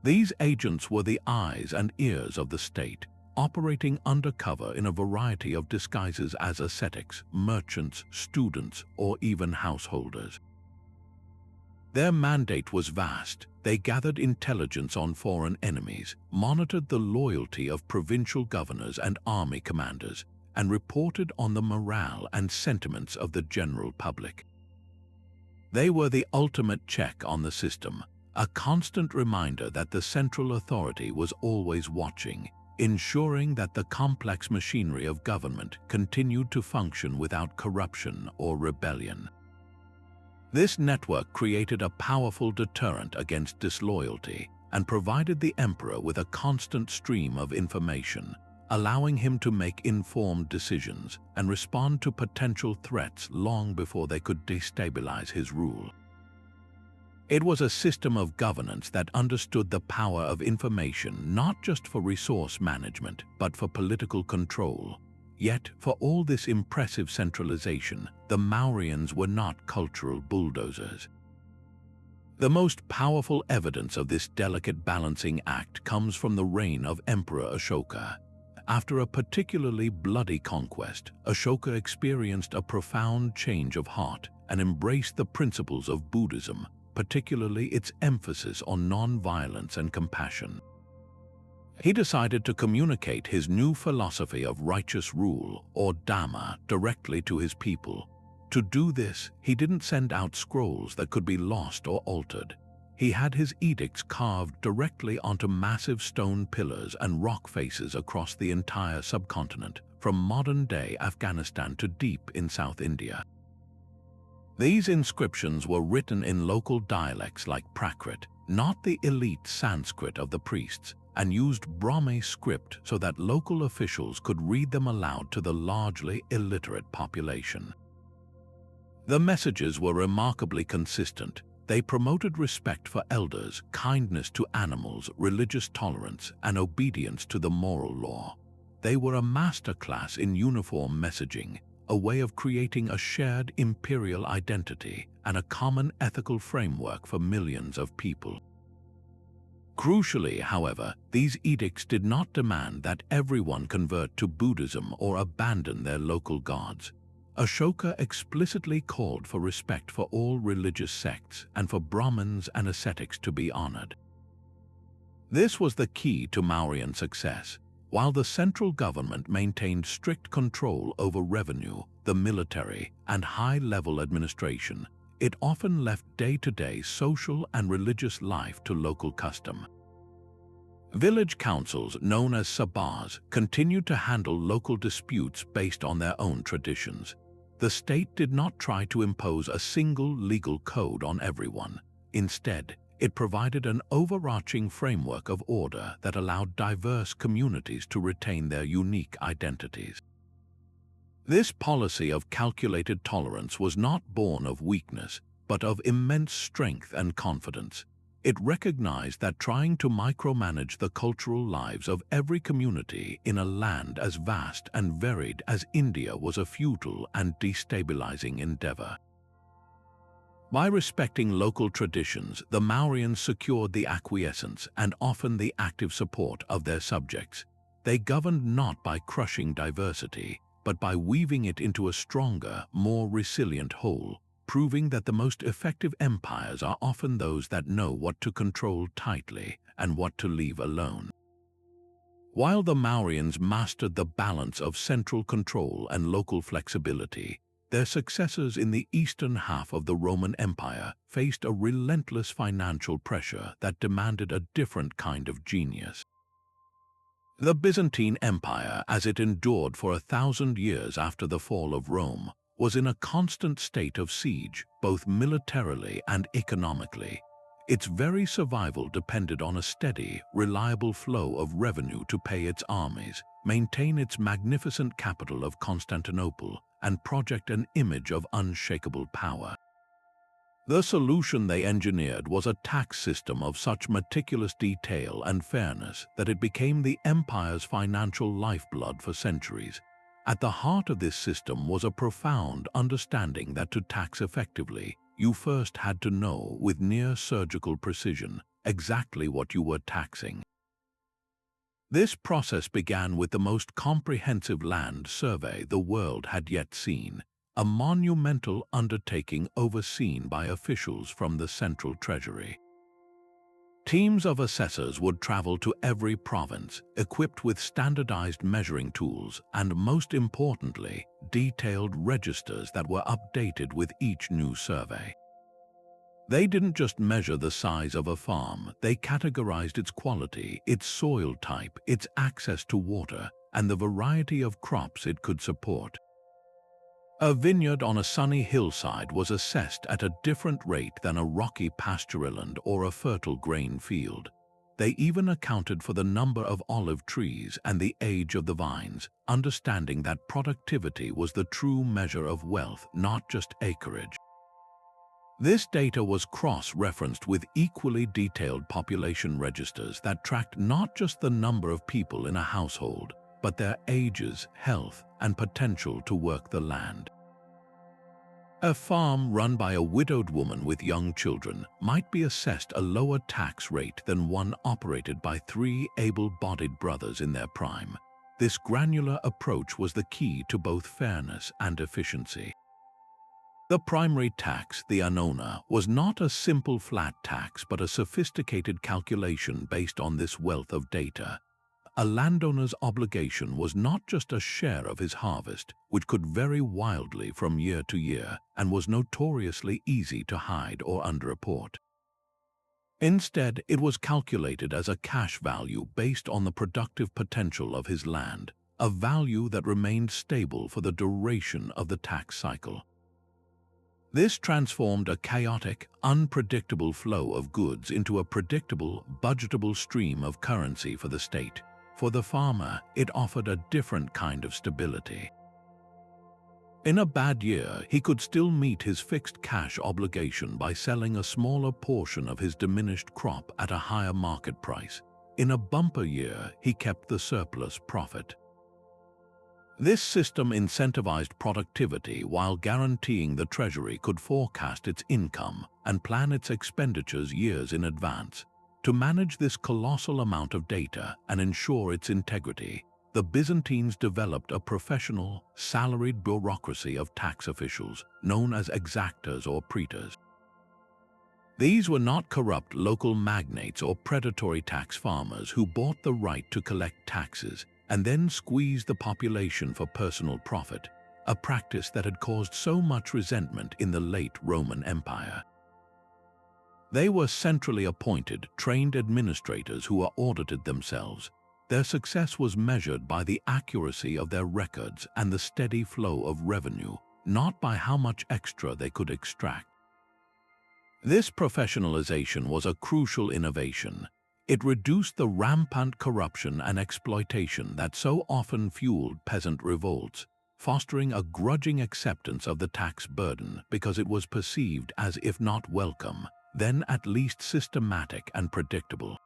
These agents were the eyes and ears of the state, operating undercover in a variety of disguises as ascetics, merchants, students, or even householders. Their mandate was vast. They gathered intelligence on foreign enemies, monitored the loyalty of provincial governors and army commanders, and reported on the morale and sentiments of the general public. They were the ultimate check on the system, a constant reminder that the central authority was always watching, ensuring that the complex machinery of government continued to function without corruption or rebellion. This network created a powerful deterrent against disloyalty and provided the emperor with a constant stream of information, allowing him to make informed decisions and respond to potential threats long before they could destabilize his rule. It was a system of governance that understood the power of information not just for resource management, but for political control. Yet, for all this impressive centralization, the Mauryans were not cultural bulldozers. The most powerful evidence of this delicate balancing act comes from the reign of Emperor Ashoka. After a particularly bloody conquest, Ashoka experienced a profound change of heart and embraced the principles of Buddhism, particularly its emphasis on non-violence and compassion. He decided to communicate his new philosophy of righteous rule, or Dhamma, directly to his people. To do this, he didn't send out scrolls that could be lost or altered. He had his edicts carved directly onto massive stone pillars and rock faces across the entire subcontinent, from modern-day Afghanistan to deep in South India. These inscriptions were written in local dialects like Prakrit, not the elite Sanskrit of the priests, and used Brahmi script so that local officials could read them aloud to the largely illiterate population. The messages were remarkably consistent. They promoted respect for elders, kindness to animals, religious tolerance, and obedience to the moral law. They were a masterclass in uniform messaging, a way of creating a shared imperial identity and a common ethical framework for millions of people. Crucially, however, these edicts did not demand that everyone convert to Buddhism or abandon their local gods. Ashoka explicitly called for respect for all religious sects and for Brahmins and ascetics to be honored. This was the key to Mauryan success. While the central government maintained strict control over revenue, the military, and high-level administration, it often left day-to-day social and religious life to local custom. Village councils, known as sabhas, continued to handle local disputes based on their own traditions. The state did not try to impose a single legal code on everyone. Instead, it provided an overarching framework of order that allowed diverse communities to retain their unique identities. This policy of calculated tolerance was not born of weakness, but of immense strength and confidence. It recognized that trying to micromanage the cultural lives of every community in a land as vast and varied as India was a futile and destabilizing endeavor. By respecting local traditions, the Mauryans secured the acquiescence and often the active support of their subjects. They governed not by crushing diversity, but by weaving it into a stronger, more resilient whole, proving that the most effective empires are often those that know what to control tightly and what to leave alone. While the Mauryans mastered the balance of central control and local flexibility, their successors in the eastern half of the Roman Empire faced a relentless financial pressure that demanded a different kind of genius. The Byzantine Empire, as it endured for 1,000 years after the fall of Rome, was in a constant state of siege, both militarily and economically. Its very survival depended on a steady, reliable flow of revenue to pay its armies, maintain its magnificent capital of Constantinople, and project an image of unshakable power. The solution they engineered was a tax system of such meticulous detail and fairness that it became the empire's financial lifeblood for centuries. At the heart of this system was a profound understanding that to tax effectively, you first had to know with near surgical precision exactly what you were taxing. This process began with the most comprehensive land survey the world had yet seen, a monumental undertaking overseen by officials from the central treasury. Teams of assessors would travel to every province, equipped with standardized measuring tools and, most importantly, detailed registers that were updated with each new survey. They didn't just measure the size of a farm, they categorized its quality, its soil type, its access to water, and the variety of crops it could support. A vineyard on a sunny hillside was assessed at a different rate than a rocky pastureland or a fertile grain field. They even accounted for the number of olive trees and the age of the vines, understanding that productivity was the true measure of wealth, not just acreage. This data was cross-referenced with equally detailed population registers that tracked not just the number of people in a household, but their ages, health, and potential to work the land. A farm run by a widowed woman with young children might be assessed a lower tax rate than one operated by 3 able-bodied brothers in their prime. This granular approach was the key to both fairness and efficiency. The primary tax, the annona, was not a simple flat tax but a sophisticated calculation based on this wealth of data. A landowner's obligation was not just a share of his harvest, which could vary wildly from year to year and was notoriously easy to hide or underreport. Instead, it was calculated as a cash value based on the productive potential of his land, a value that remained stable for the duration of the tax cycle. This transformed a chaotic, unpredictable flow of goods into a predictable, budgetable stream of currency for the state. For the farmer, it offered a different kind of stability. In a bad year, he could still meet his fixed cash obligation by selling a smaller portion of his diminished crop at a higher market price. In a bumper year, he kept the surplus profit. This system incentivized productivity while guaranteeing the treasury could forecast its income and plan its expenditures years in advance. To manage this colossal amount of data and ensure its integrity, the Byzantines developed a professional, salaried bureaucracy of tax officials known as exactors or praetors. These were not corrupt local magnates or predatory tax farmers who bought the right to collect taxes and then squeeze the population for personal profit, a practice that had caused so much resentment in the late Roman Empire. They were centrally appointed, trained administrators who audited themselves. Their success was measured by the accuracy of their records and the steady flow of revenue, not by how much extra they could extract. This professionalization was a crucial innovation. It reduced the rampant corruption and exploitation that so often fueled peasant revolts, fostering a grudging acceptance of the tax burden because it was perceived as, if not welcome, then at least systematic and predictable.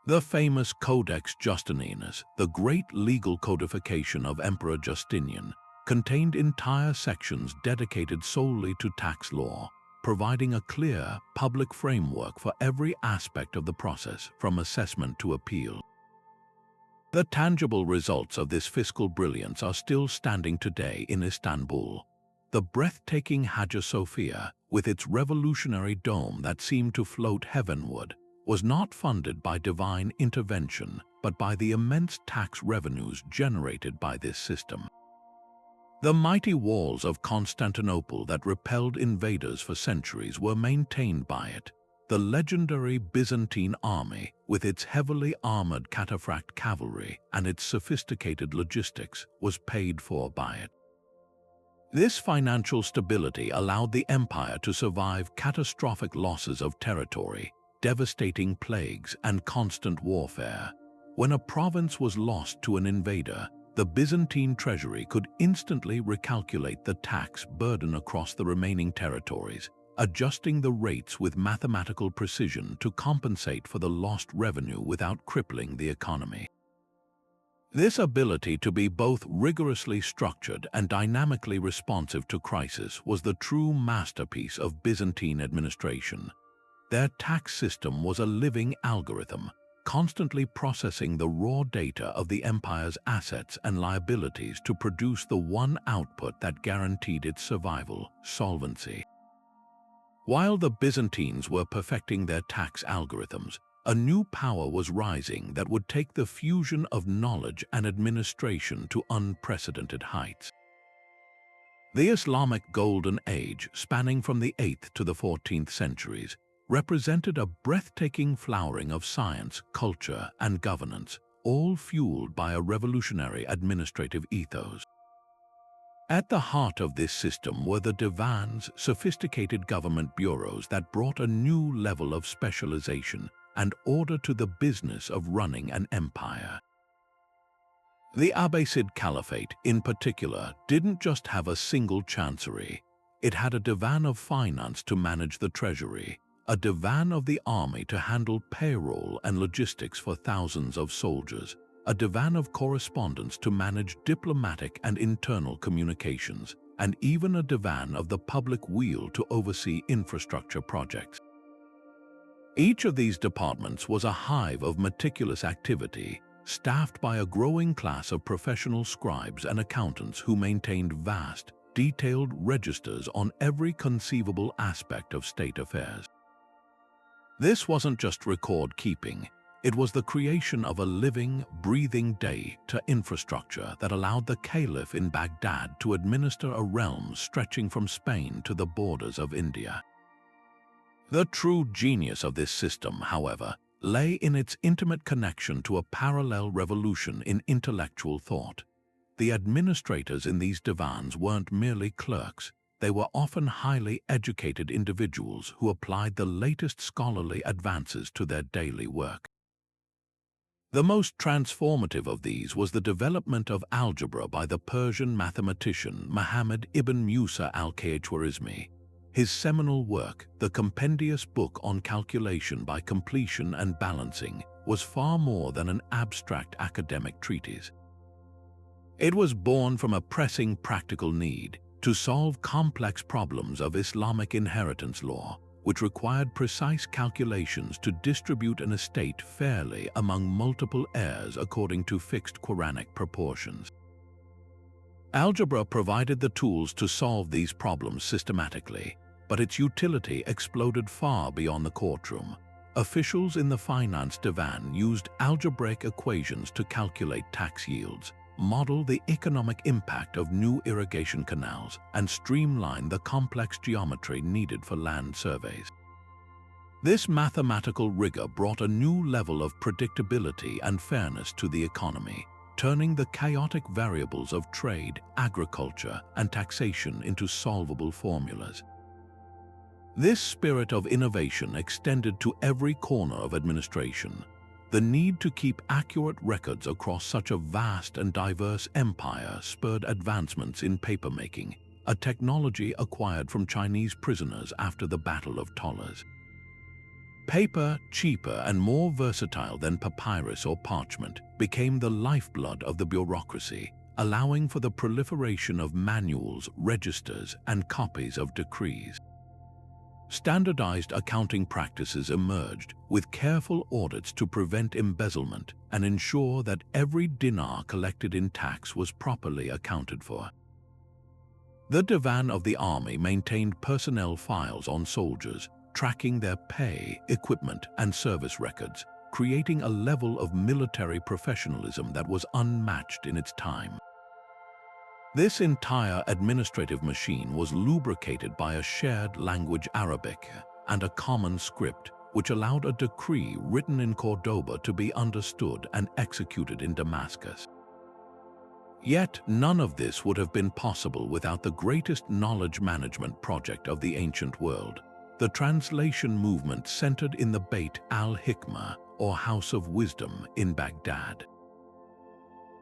The famous Codex Justininus, the great legal codification of Emperor Justinian, contained entire sections dedicated solely to tax law, providing a clear, public framework for every aspect of the process, from assessment to appeal. The tangible results of this fiscal brilliance are still standing today in Istanbul. The breathtaking Hagia Sophia, with its revolutionary dome that seemed to float heavenward, was not funded by divine intervention, but by the immense tax revenues generated by this system. The mighty walls of Constantinople that repelled invaders for centuries were maintained by it. The legendary Byzantine army, with its heavily armored cataphract cavalry and its sophisticated logistics, was paid for by it. This financial stability allowed the empire to survive catastrophic losses of territory, devastating plagues, and constant warfare. When a province was lost to an invader, the Byzantine treasury could instantly recalculate the tax burden across the remaining territories, adjusting the rates with mathematical precision to compensate for the lost revenue without crippling the economy. This ability to be both rigorously structured and dynamically responsive to crisis was the true masterpiece of Byzantine administration. Their tax system was a living algorithm, constantly processing the raw data of the empire's assets and liabilities to produce the one output that guaranteed its survival: solvency. While the Byzantines were perfecting their tax algorithms, a new power was rising that would take the fusion of knowledge and administration to unprecedented heights. The Islamic Golden Age, spanning from the 8th to the 14th centuries, represented a breathtaking flowering of science, culture, and governance, all fueled by a revolutionary administrative ethos. At the heart of this system were the divans, sophisticated government bureaus that brought a new level of specialization and order to the business of running an empire. The Abbasid Caliphate, in particular, didn't just have a single chancery. It had a divan of finance to manage the treasury, a divan of the army to handle payroll and logistics for thousands of soldiers, a divan of correspondence to manage diplomatic and internal communications, and even a divan of the public weal to oversee infrastructure projects. Each of these departments was a hive of meticulous activity, staffed by a growing class of professional scribes and accountants who maintained vast, detailed registers on every conceivable aspect of state affairs. This wasn't just record-keeping. It was the creation of a living, breathing data infrastructure that allowed the caliph in Baghdad to administer a realm stretching from Spain to the borders of India. The true genius of this system, however, lay in its intimate connection to a parallel revolution in intellectual thought. The administrators in these divans weren't merely clerks. They were often highly educated individuals who applied the latest scholarly advances to their daily work. The most transformative of these was the development of algebra by the Persian mathematician Muhammad ibn Musa al-Khwarizmi. His seminal work, the compendious book on calculation by completion and balancing, was far more than an abstract academic treatise. It was born from a pressing practical need to solve complex problems of Islamic inheritance law, which required precise calculations to distribute an estate fairly among multiple heirs according to fixed Quranic proportions. Algebra provided the tools to solve these problems systematically, but its utility exploded far beyond the courtroom. Officials in the finance divan used algebraic equations to calculate tax yields, model the economic impact of new irrigation canals, and streamline the complex geometry needed for land surveys. This mathematical rigor brought a new level of predictability and fairness to the economy, turning the chaotic variables of trade, agriculture, and taxation into solvable formulas. This spirit of innovation extended to every corner of administration. The need to keep accurate records across such a vast and diverse empire spurred advancements in papermaking, a technology acquired from Chinese prisoners after the Battle of Tollas. Paper, cheaper and more versatile than papyrus or parchment, became the lifeblood of the bureaucracy, allowing for the proliferation of manuals, registers, and copies of decrees. Standardized accounting practices emerged, with careful audits to prevent embezzlement and ensure that every dinar collected in tax was properly accounted for. The Divan of the army maintained personnel files on soldiers, tracking their pay, equipment, and service records, creating a level of military professionalism that was unmatched in its time. This entire administrative machine was lubricated by a shared language Arabic and a common script, which allowed a decree written in Cordoba to be understood and executed in Damascus. Yet none of this would have been possible without the greatest knowledge management project of the ancient world, the translation movement centered in the Beit al-Hikmah, or House of Wisdom, in Baghdad.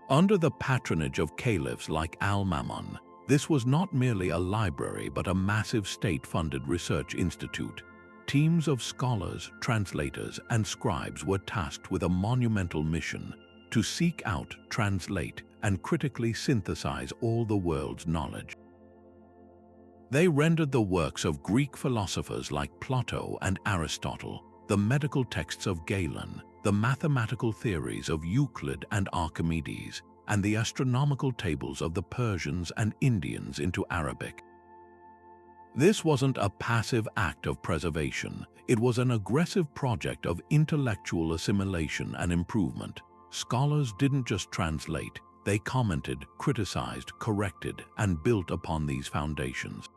Under the patronage of caliphs like Al-Mamun, this was not merely a library but a massive state-funded research institute. Teams of scholars, translators, and scribes were tasked with a monumental mission to seek out, translate, and critically synthesize all the world's knowledge. They rendered the works of Greek philosophers like Plato and Aristotle, the medical texts of Galen, the mathematical theories of Euclid and Archimedes, and the astronomical tables of the Persians and Indians into Arabic. This wasn't a passive act of preservation, it was an aggressive project of intellectual assimilation and improvement. Scholars didn't just translate, they commented, criticized, corrected, and built upon these foundations.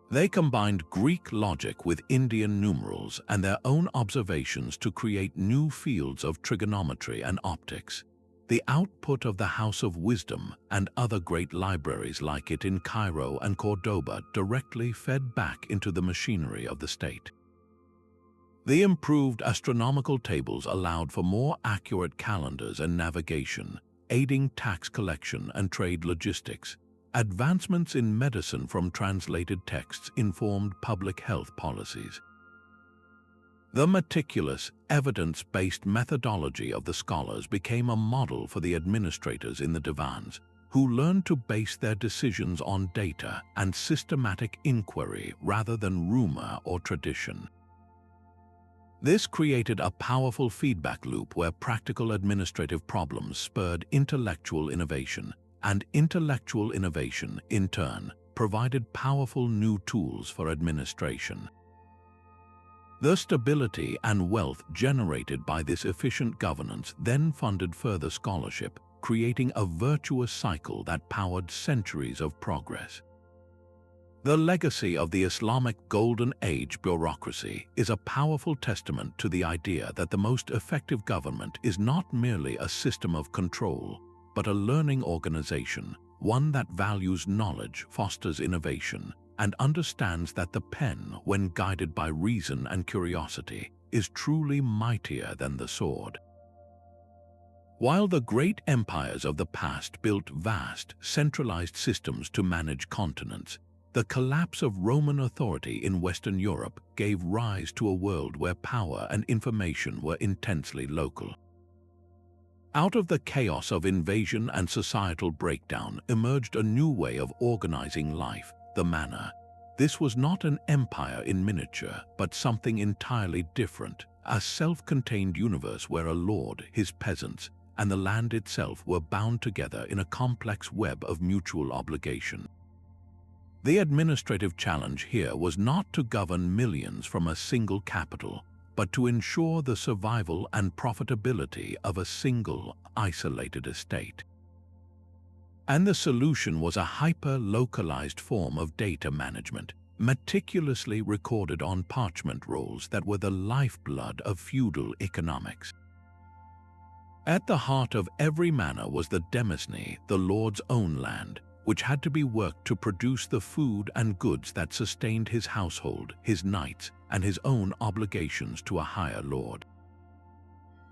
They combined Greek logic with Indian numerals and their own observations to create new fields of trigonometry and optics. The output of the House of Wisdom and other great libraries like it in Cairo and Cordoba directly fed back into the machinery of the state. The improved astronomical tables allowed for more accurate calendars and navigation, aiding tax collection and trade logistics. Advancements in medicine from translated texts informed public health policies. The meticulous, evidence-based methodology of the scholars became a model for the administrators in the divans, who learned to base their decisions on data and systematic inquiry rather than rumor or tradition. This created a powerful feedback loop where practical administrative problems spurred intellectual innovation, and intellectual innovation, in turn, provided powerful new tools for administration. The stability and wealth generated by this efficient governance then funded further scholarship, creating a virtuous cycle that powered centuries of progress. The legacy of the Islamic Golden Age bureaucracy is a powerful testament to the idea that the most effective government is not merely a system of control, but a learning organization, one that values knowledge, fosters innovation, and understands that the pen, when guided by reason and curiosity, is truly mightier than the sword. While the great empires of the past built vast, centralized systems to manage continents, the collapse of Roman authority in Western Europe gave rise to a world where power and information were intensely local. Out of the chaos of invasion and societal breakdown emerged a new way of organizing life, the manor. This was not an empire in miniature, but something entirely different, a self-contained universe where a lord, his peasants, and the land itself were bound together in a complex web of mutual obligation. The administrative challenge here was not to govern millions from a single capital, but to ensure the survival and profitability of a single, isolated estate. And the solution was a hyper-localized form of data management, meticulously recorded on parchment rolls that were the lifeblood of feudal economics. At the heart of every manor was the demesne, the lord's own land, which had to be worked to produce the food and goods that sustained his household, his knights, and his own obligations to a higher lord.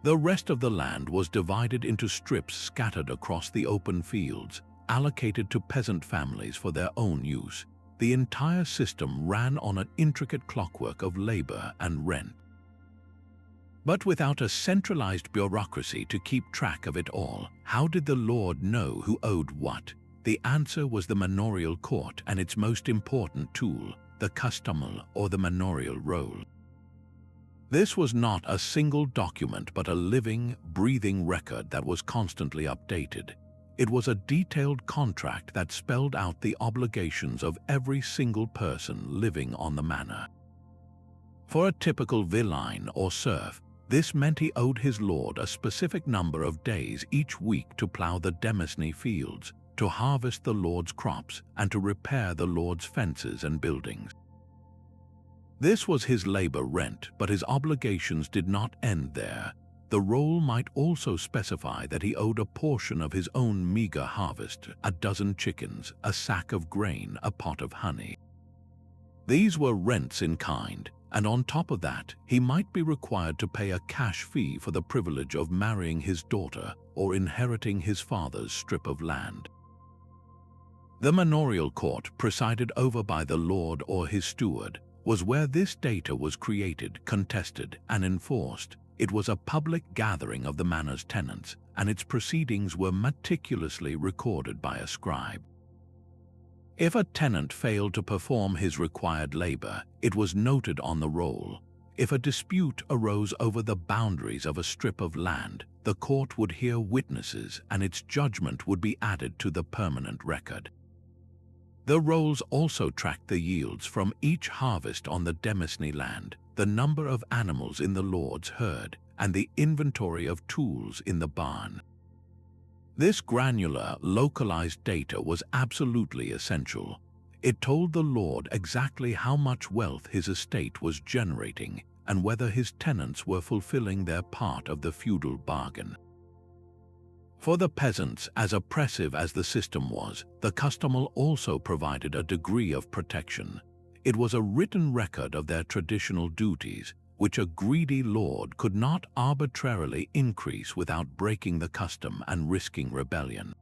The rest of the land was divided into strips scattered across the open fields, allocated to peasant families for their own use. The entire system ran on an intricate clockwork of labor and rent. But without a centralized bureaucracy to keep track of it all, how did the lord know who owed what? The answer was the manorial court and its most important tool, the customal or the manorial roll. This was not a single document but a living, breathing record that was constantly updated. It was a detailed contract that spelled out the obligations of every single person living on the manor. For a typical villein or serf, this meant he owed his lord a specific number of days each week to plow the demesne fields, to harvest the lord's crops and to repair the lord's fences and buildings. This was his labor rent, but his obligations did not end there. The roll might also specify that he owed a portion of his own meager harvest, a dozen chickens, a sack of grain, a pot of honey. These were rents in kind, and on top of that, he might be required to pay a cash fee for the privilege of marrying his daughter or inheriting his father's strip of land. The manorial court, presided over by the lord or his steward, was where this data was created, contested, and enforced. It was a public gathering of the manor's tenants, and its proceedings were meticulously recorded by a scribe. If a tenant failed to perform his required labor, it was noted on the roll. If a dispute arose over the boundaries of a strip of land, the court would hear witnesses and its judgment would be added to the permanent record. The rolls also tracked the yields from each harvest on the demesne land, the number of animals in the lord's herd, and the inventory of tools in the barn. This granular, localized data was absolutely essential. It told the lord exactly how much wealth his estate was generating and whether his tenants were fulfilling their part of the feudal bargain. For the peasants, as oppressive as the system was, the customel also provided a degree of protection. It was a written record of their traditional duties, which a greedy lord could not arbitrarily increase without breaking the custom and risking rebellion.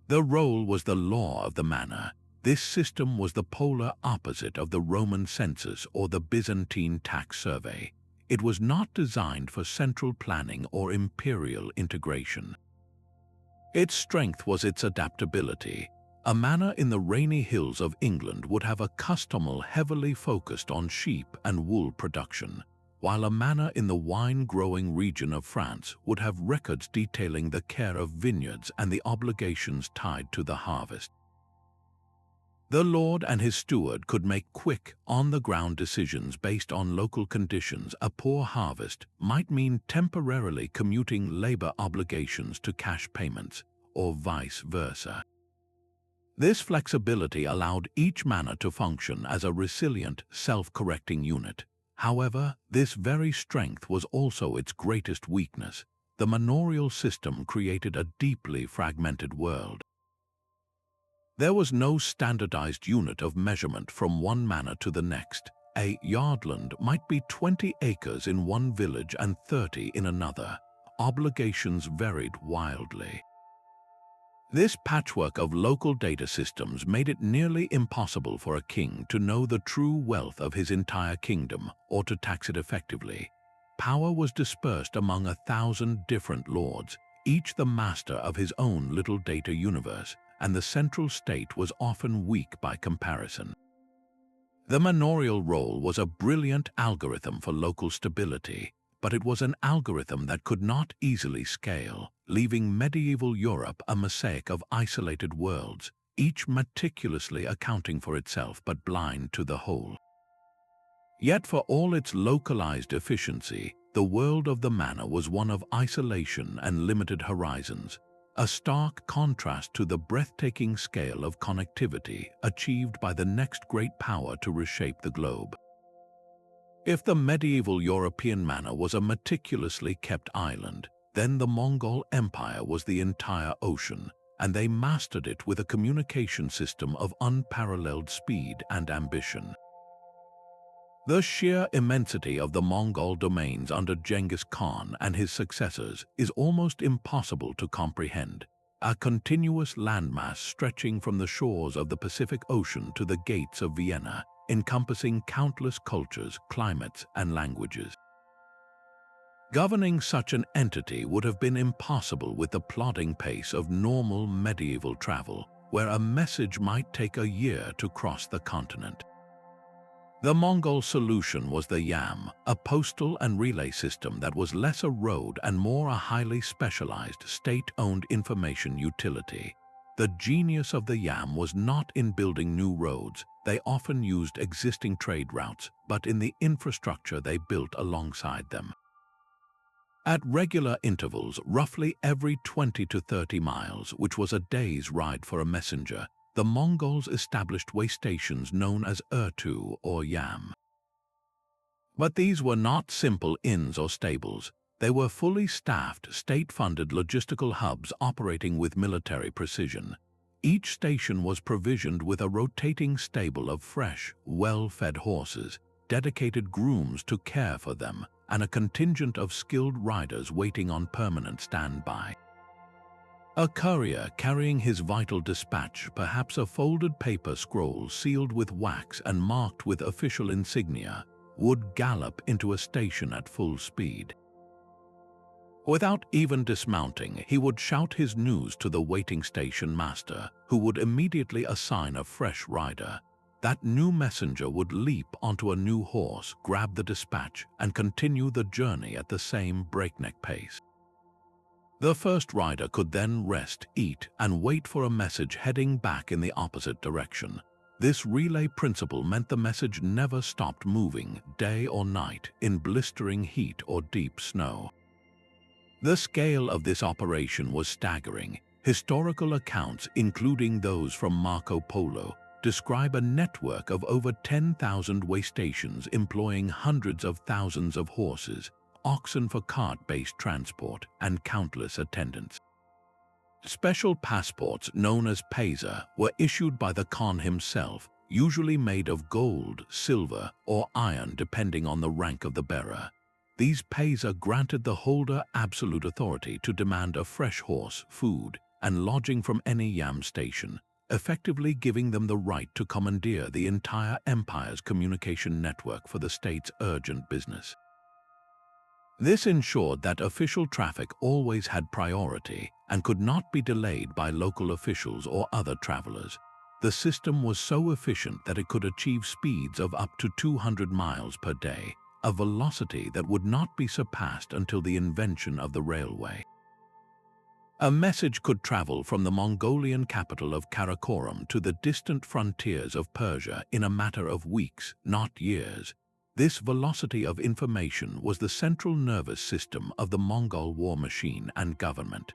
The roll was the law of the manor. This system was the polar opposite of the Roman census or the Byzantine tax survey. It was not designed for central planning or imperial integration. Its strength was its adaptability. A manor in the rainy hills of England would have a customel heavily focused on sheep and wool production, while a manor in the wine-growing region of France would have records detailing the care of vineyards and the obligations tied to the harvest. The lord and his steward could make quick, on-the-ground decisions based on local conditions. A poor harvest might mean temporarily commuting labor obligations to cash payments, or vice versa. This flexibility allowed each manor to function as a resilient, self-correcting unit. However, this very strength was also its greatest weakness. The manorial system created a deeply fragmented world. There was no standardized unit of measurement from one manor to the next. A yardland might be 20 acres in one village and 30 in another. Obligations varied wildly. This patchwork of local data systems made it nearly impossible for a king to know the true wealth of his entire kingdom or to tax it effectively. Power was dispersed among 1,000 different lords, each the master of his own little data universe, and the central state was often weak by comparison. The manorial roll was a brilliant algorithm for local stability, but it was an algorithm that could not easily scale, leaving medieval Europe a mosaic of isolated worlds, each meticulously accounting for itself but blind to the whole. Yet for all its localized efficiency, the world of the manor was one of isolation and limited horizons, a stark contrast to the breathtaking scale of connectivity achieved by the next great power to reshape the globe. If the medieval European manor was a meticulously kept island, then the Mongol Empire was the entire ocean, and they mastered it with a communication system of unparalleled speed and ambition. The sheer immensity of the Mongol domains under Genghis Khan and his successors is almost impossible to comprehend, a continuous landmass stretching from the shores of the Pacific Ocean to the gates of Vienna, encompassing countless cultures, climates, and languages. Governing such an entity would have been impossible with the plodding pace of normal medieval travel, where a message might take a year to cross the continent. The Mongol solution was the yam, a postal and relay system that was less a road and more a highly specialized, state-owned information utility. The genius of the yam was not in building new roads. They often used existing trade routes, but in the infrastructure they built alongside them. At regular intervals, roughly every 20 to 30 miles, which was a day's ride for a messenger, the Mongols established way stations known as ertu or yam. But these were not simple inns or stables. They were fully staffed, state-funded logistical hubs operating with military precision. Each station was provisioned with a rotating stable of fresh, well-fed horses, dedicated grooms to care for them, and a contingent of skilled riders waiting on permanent standby. A courier carrying his vital dispatch, perhaps a folded paper scroll sealed with wax and marked with official insignia, would gallop into a station at full speed. Without even dismounting, he would shout his news to the waiting station master, who would immediately assign a fresh rider. That new messenger would leap onto a new horse, grab the dispatch, and continue the journey at the same breakneck pace. The first rider could then rest, eat, and wait for a message heading back in the opposite direction. This relay principle meant the message never stopped moving, day or night, in blistering heat or deep snow. The scale of this operation was staggering. Historical accounts, including those from Marco Polo, describe a network of over 10,000 way stations employing hundreds of thousands of horses, oxen for cart-based transport, and countless attendants. Special passports known as paisa were issued by the Khan himself, usually made of gold, silver, or iron depending on the rank of the bearer. These paisa granted the holder absolute authority to demand a fresh horse, food, and lodging from any yam station, effectively giving them the right to commandeer the entire empire's communication network for the state's urgent business. This ensured that official traffic always had priority and could not be delayed by local officials or other travelers. The system was so efficient that it could achieve speeds of up to 200 miles per day, a velocity that would not be surpassed until the invention of the railway. A message could travel from the Mongolian capital of Karakoram to the distant frontiers of Persia in a matter of weeks, not years. This velocity of information was the central nervous system of the Mongol war machine and government.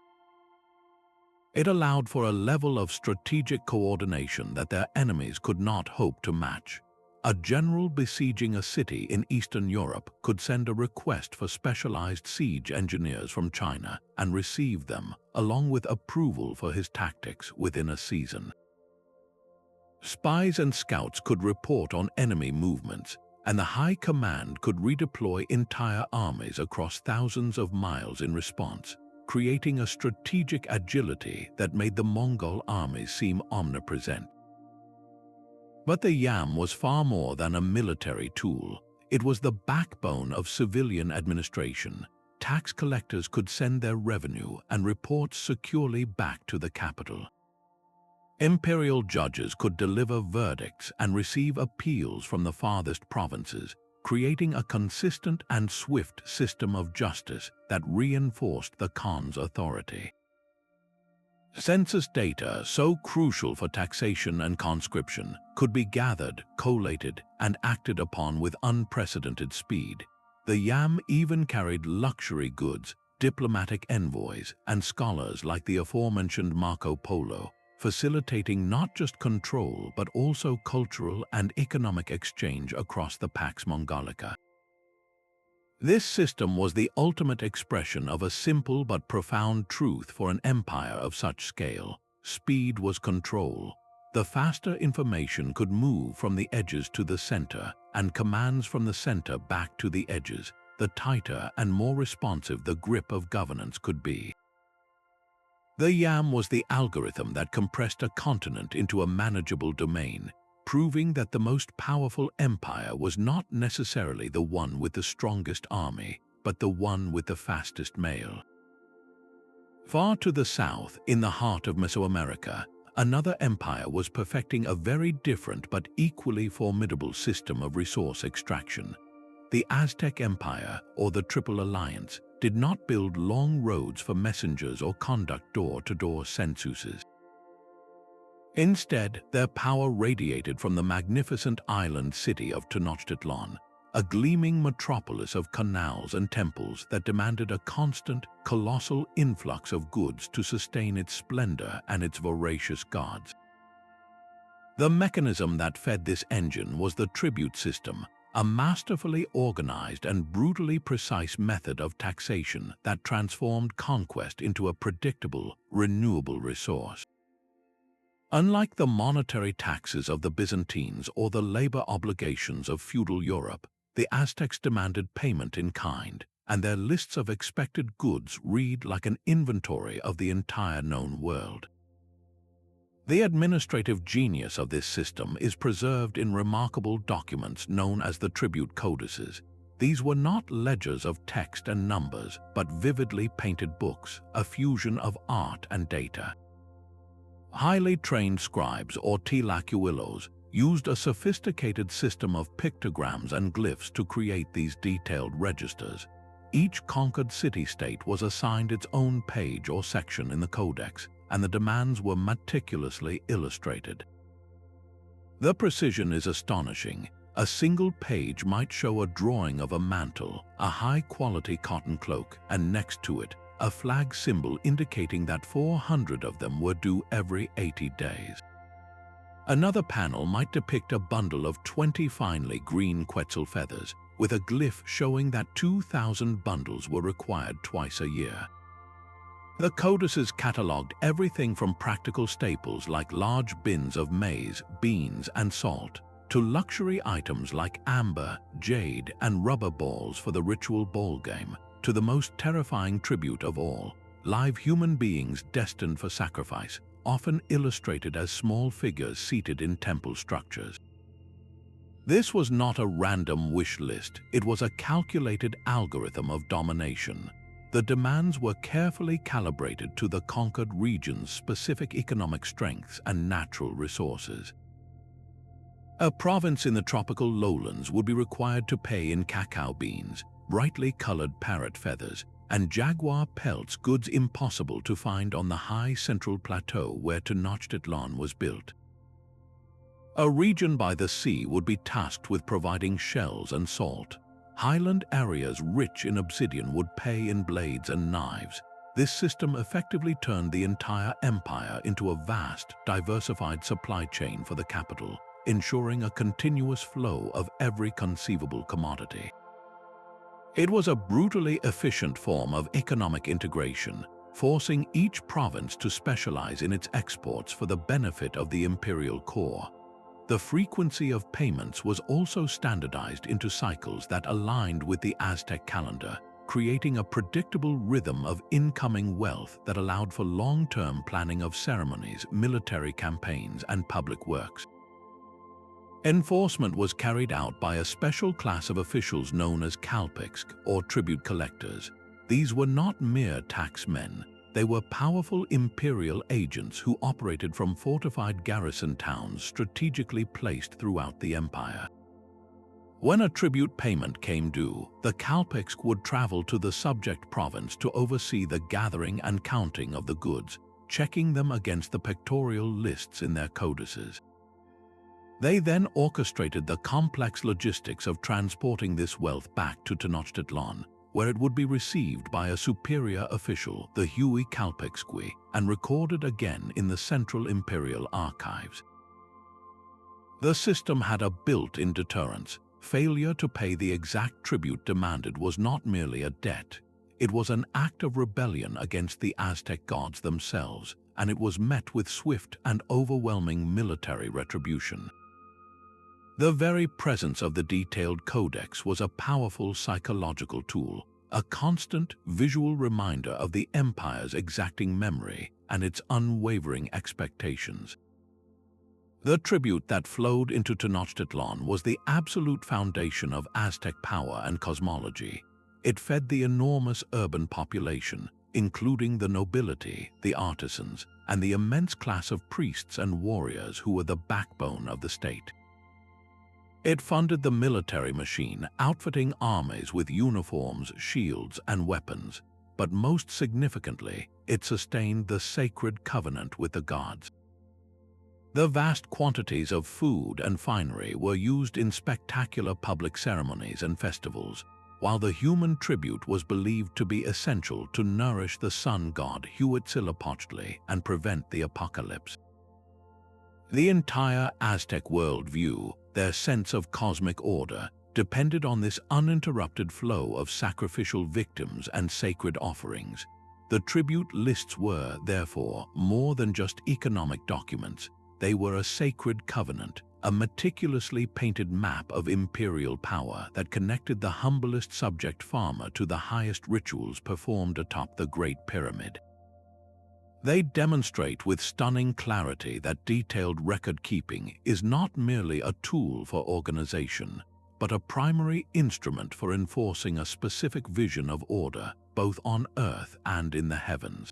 It allowed for a level of strategic coordination that their enemies could not hope to match. A general besieging a city in Eastern Europe could send a request for specialized siege engineers from China and receive them, along with approval for his tactics, within a season. Spies and scouts could report on enemy movements, and the High Command could redeploy entire armies across thousands of miles in response, creating a strategic agility that made the Mongol armies seem omnipresent. But the yam was far more than a military tool. It was the backbone of civilian administration. Tax collectors could send their revenue and reports securely back to the capital. Imperial judges could deliver verdicts and receive appeals from the farthest provinces, creating a consistent and swift system of justice that reinforced the Khan's authority. Census data, so crucial for taxation and conscription, could be gathered, collated, and acted upon with unprecedented speed. The yam even carried luxury goods, diplomatic envoys, and scholars like the aforementioned Marco Polo, facilitating not just control but also cultural and economic exchange across the Pax Mongolica. This system was the ultimate expression of a simple but profound truth for an empire of such scale. Speed was control. The faster information could move from the edges to the center, and commands from the center back to the edges, the tighter and more responsive the grip of governance could be. The yam was the algorithm that compressed a continent into a manageable domain, proving that the most powerful empire was not necessarily the one with the strongest army, but the one with the fastest mail. Far to the south, in the heart of Mesoamerica, another empire was perfecting a very different but equally formidable system of resource extraction. The Aztec Empire, or the Triple Alliance, did not build long roads for messengers or conduct door-to-door censuses. Instead, their power radiated from the magnificent island city of Tenochtitlan. a gleaming metropolis of canals and temples that demanded a constant, colossal influx of goods to sustain its splendor and its voracious gods. The mechanism that fed this engine was the tribute system, a masterfully organized and brutally precise method of taxation that transformed conquest into a predictable, renewable resource. Unlike the monetary taxes of the Byzantines or the labor obligations of feudal Europe, the Aztecs demanded payment in kind, and their lists of expected goods read like an inventory of the entire known world. The administrative genius of this system is preserved in remarkable documents known as the tribute codices. These were not ledgers of text and numbers, but vividly painted books, a fusion of art and data. Highly trained scribes, or tlacuilos, used a sophisticated system of pictograms and glyphs to create these detailed registers. Each conquered city-state was assigned its own page or section in the codex, and the demands were meticulously illustrated. The precision is astonishing. A single page might show a drawing of a mantle, a high-quality cotton cloak, and next to it, a flag symbol indicating that 400 of them were due every 80 days. Another panel might depict a bundle of 20 finely green quetzal feathers, with a glyph showing that 2,000 bundles were required twice a year. The codices catalogued everything from practical staples like large bins of maize, beans, and salt, to luxury items like amber, jade, and rubber balls for the ritual ball game, to the most terrifying tribute of all, live human beings destined for sacrifice, often illustrated as small figures seated in temple structures. This was not a random wish list, it was a calculated algorithm of domination. The demands were carefully calibrated to the conquered region's specific economic strengths and natural resources. A province in the tropical lowlands would be required to pay in cacao beans, brightly colored parrot feathers, and jaguar pelts, goods impossible to find on the high central plateau where Tenochtitlan was built. A region by the sea would be tasked with providing shells and salt. Highland areas rich in obsidian would pay in blades and knives. This system effectively turned the entire empire into a vast, diversified supply chain for the capital, ensuring a continuous flow of every conceivable commodity. It was a brutally efficient form of economic integration, forcing each province to specialize in its exports for the benefit of the imperial core. The frequency of payments was also standardized into cycles that aligned with the Aztec calendar, creating a predictable rhythm of incoming wealth that allowed for long-term planning of ceremonies, military campaigns, and public works. Enforcement was carried out by a special class of officials known as kalpiks, or tribute collectors. These were not mere taxmen. They were powerful imperial agents who operated from fortified garrison towns strategically placed throughout the empire. When a tribute payment came due, the kalpiks would travel to the subject province to oversee the gathering and counting of the goods, checking them against the pictorial lists in their codices. They then orchestrated the complex logistics of transporting this wealth back to Tenochtitlan, where it would be received by a superior official, the Hui Kalpixqui, and recorded again in the Central Imperial Archives. The system had a built-in deterrence. Failure to pay the exact tribute demanded was not merely a debt. It was an act of rebellion against the Aztec gods themselves, and it was met with swift and overwhelming military retribution. The very presence of the detailed codex was a powerful psychological tool, a constant visual reminder of the empire's exacting memory and its unwavering expectations. The tribute that flowed into Tenochtitlan was the absolute foundation of Aztec power and cosmology. It fed the enormous urban population, including the nobility, the artisans, and the immense class of priests and warriors who were the backbone of the state. It funded the military machine, outfitting armies with uniforms, shields, and weapons, but most significantly, it sustained the sacred covenant with the gods. The vast quantities of food and finery were used in spectacular public ceremonies and festivals, while the human tribute was believed to be essential to nourish the sun god Huitzilopochtli and prevent the apocalypse. The entire Aztec worldview, their sense of cosmic order, depended on this uninterrupted flow of sacrificial victims and sacred offerings. The tribute lists were, therefore, more than just economic documents. They were a sacred covenant, a meticulously painted map of imperial power that connected the humblest subject farmer to the highest rituals performed atop the Great Pyramid. They demonstrate with stunning clarity that detailed record-keeping is not merely a tool for organization, but a primary instrument for enforcing a specific vision of order, both on earth and in the heavens.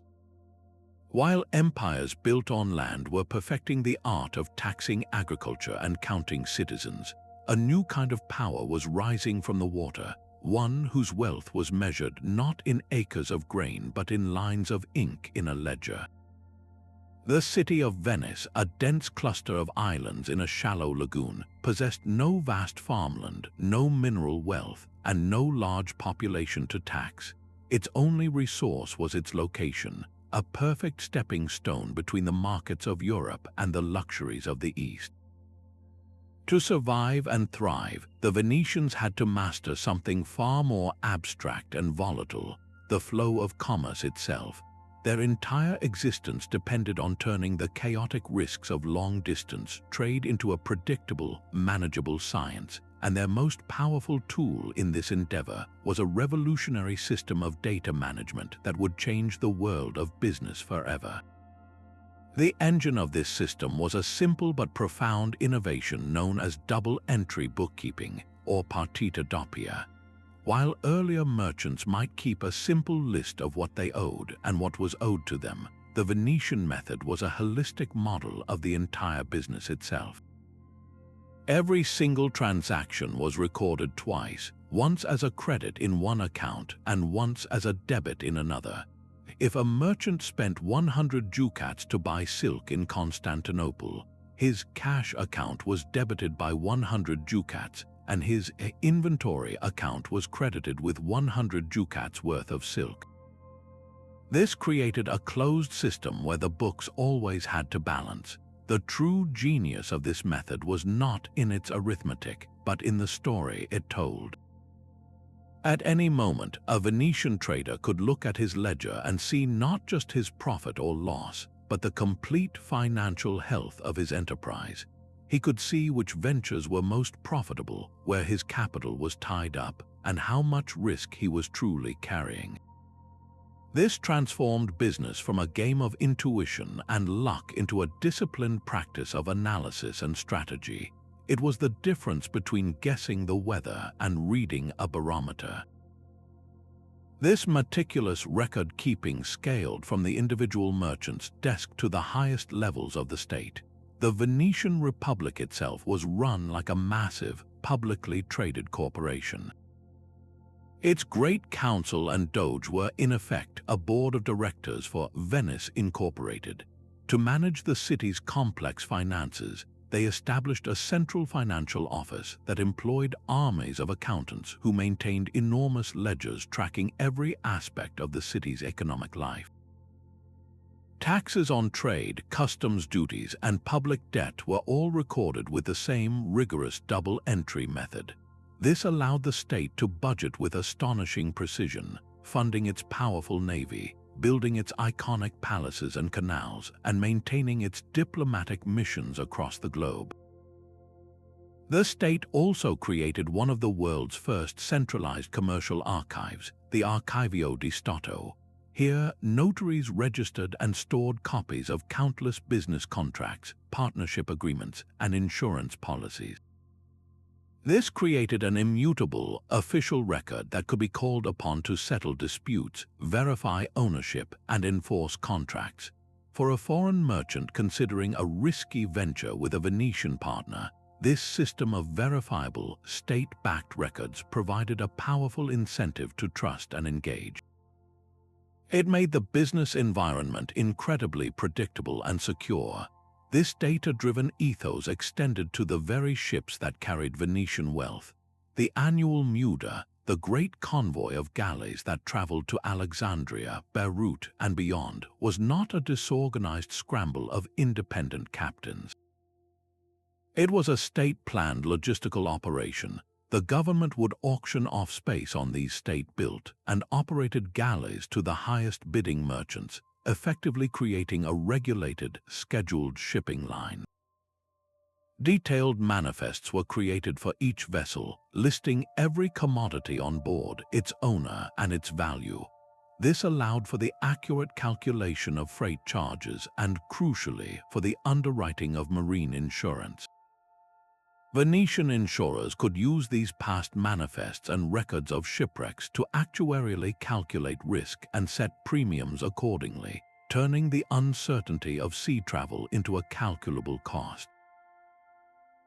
While empires built on land were perfecting the art of taxing agriculture and counting citizens, a new kind of power was rising from the water, one whose wealth was measured not in acres of grain but in lines of ink in a ledger. The city of Venice, a dense cluster of islands in a shallow lagoon, possessed no vast farmland, no mineral wealth, and no large population to tax. Its only resource was its location, a perfect stepping stone between the markets of Europe and the luxuries of the East. To survive and thrive, the Venetians had to master something far more abstract and volatile, the flow of commerce itself. Their entire existence depended on turning the chaotic risks of long-distance trade into a predictable, manageable science, and their most powerful tool in this endeavor was a revolutionary system of data management that would change the world of business forever. The engine of this system was a simple but profound innovation known as double-entry bookkeeping, or partita doppia. While earlier merchants might keep a simple list of what they owed and what was owed to them, the Venetian method was a holistic model of the entire business itself. Every single transaction was recorded twice, once as a credit in one account and once as a debit in another. If a merchant spent 100 ducats to buy silk in Constantinople, his cash account was debited by 100 ducats, and his inventory account was credited with 100 ducats worth of silk. This created a closed system where the books always had to balance. The true genius of this method was not in its arithmetic, but in the story it told. At any moment, a Venetian trader could look at his ledger and see not just his profit or loss, but the complete financial health of his enterprise. He could see which ventures were most profitable, where his capital was tied up, and how much risk he was truly carrying. This transformed business from a game of intuition and luck into a disciplined practice of analysis and strategy. It was the difference between guessing the weather and reading a barometer. This meticulous record-keeping scaled from the individual merchant's desk to the highest levels of the state. The Venetian Republic itself was run like a massive, publicly traded corporation. Its Great Council and Doge were, in effect, a board of directors for Venice Incorporated. To manage the city's complex finances, they established a central financial office that employed armies of accountants who maintained enormous ledgers tracking every aspect of the city's economic life. Taxes on trade, customs duties, and public debt were all recorded with the same rigorous double-entry method. This allowed the state to budget with astonishing precision, funding its powerful navy, building its iconic palaces and canals, and maintaining its diplomatic missions across the globe. The state also created one of the world's first centralized commercial archives, the Archivio di Stato. Here, notaries registered and stored copies of countless business contracts, partnership agreements, and insurance policies. This created an immutable, official record that could be called upon to settle disputes, verify ownership, and enforce contracts. For a foreign merchant considering a risky venture with a Venetian partner, this system of verifiable, state-backed records provided a powerful incentive to trust and engage. It made the business environment incredibly predictable and secure. This data-driven ethos extended to the very ships that carried Venetian wealth. The annual Muda, the great convoy of galleys that traveled to Alexandria, Beirut, and beyond, was not a disorganized scramble of independent captains. It was a state-planned logistical operation. The government would auction off space on these state-built and operated galleys to the highest bidding merchants, effectively creating a regulated, scheduled shipping line. Detailed manifests were created for each vessel, listing every commodity on board, its owner, and its value. This allowed for the accurate calculation of freight charges and, crucially, for the underwriting of marine insurance. Venetian insurers could use these past manifests and records of shipwrecks to actuarially calculate risk and set premiums accordingly, turning the uncertainty of sea travel into a calculable cost.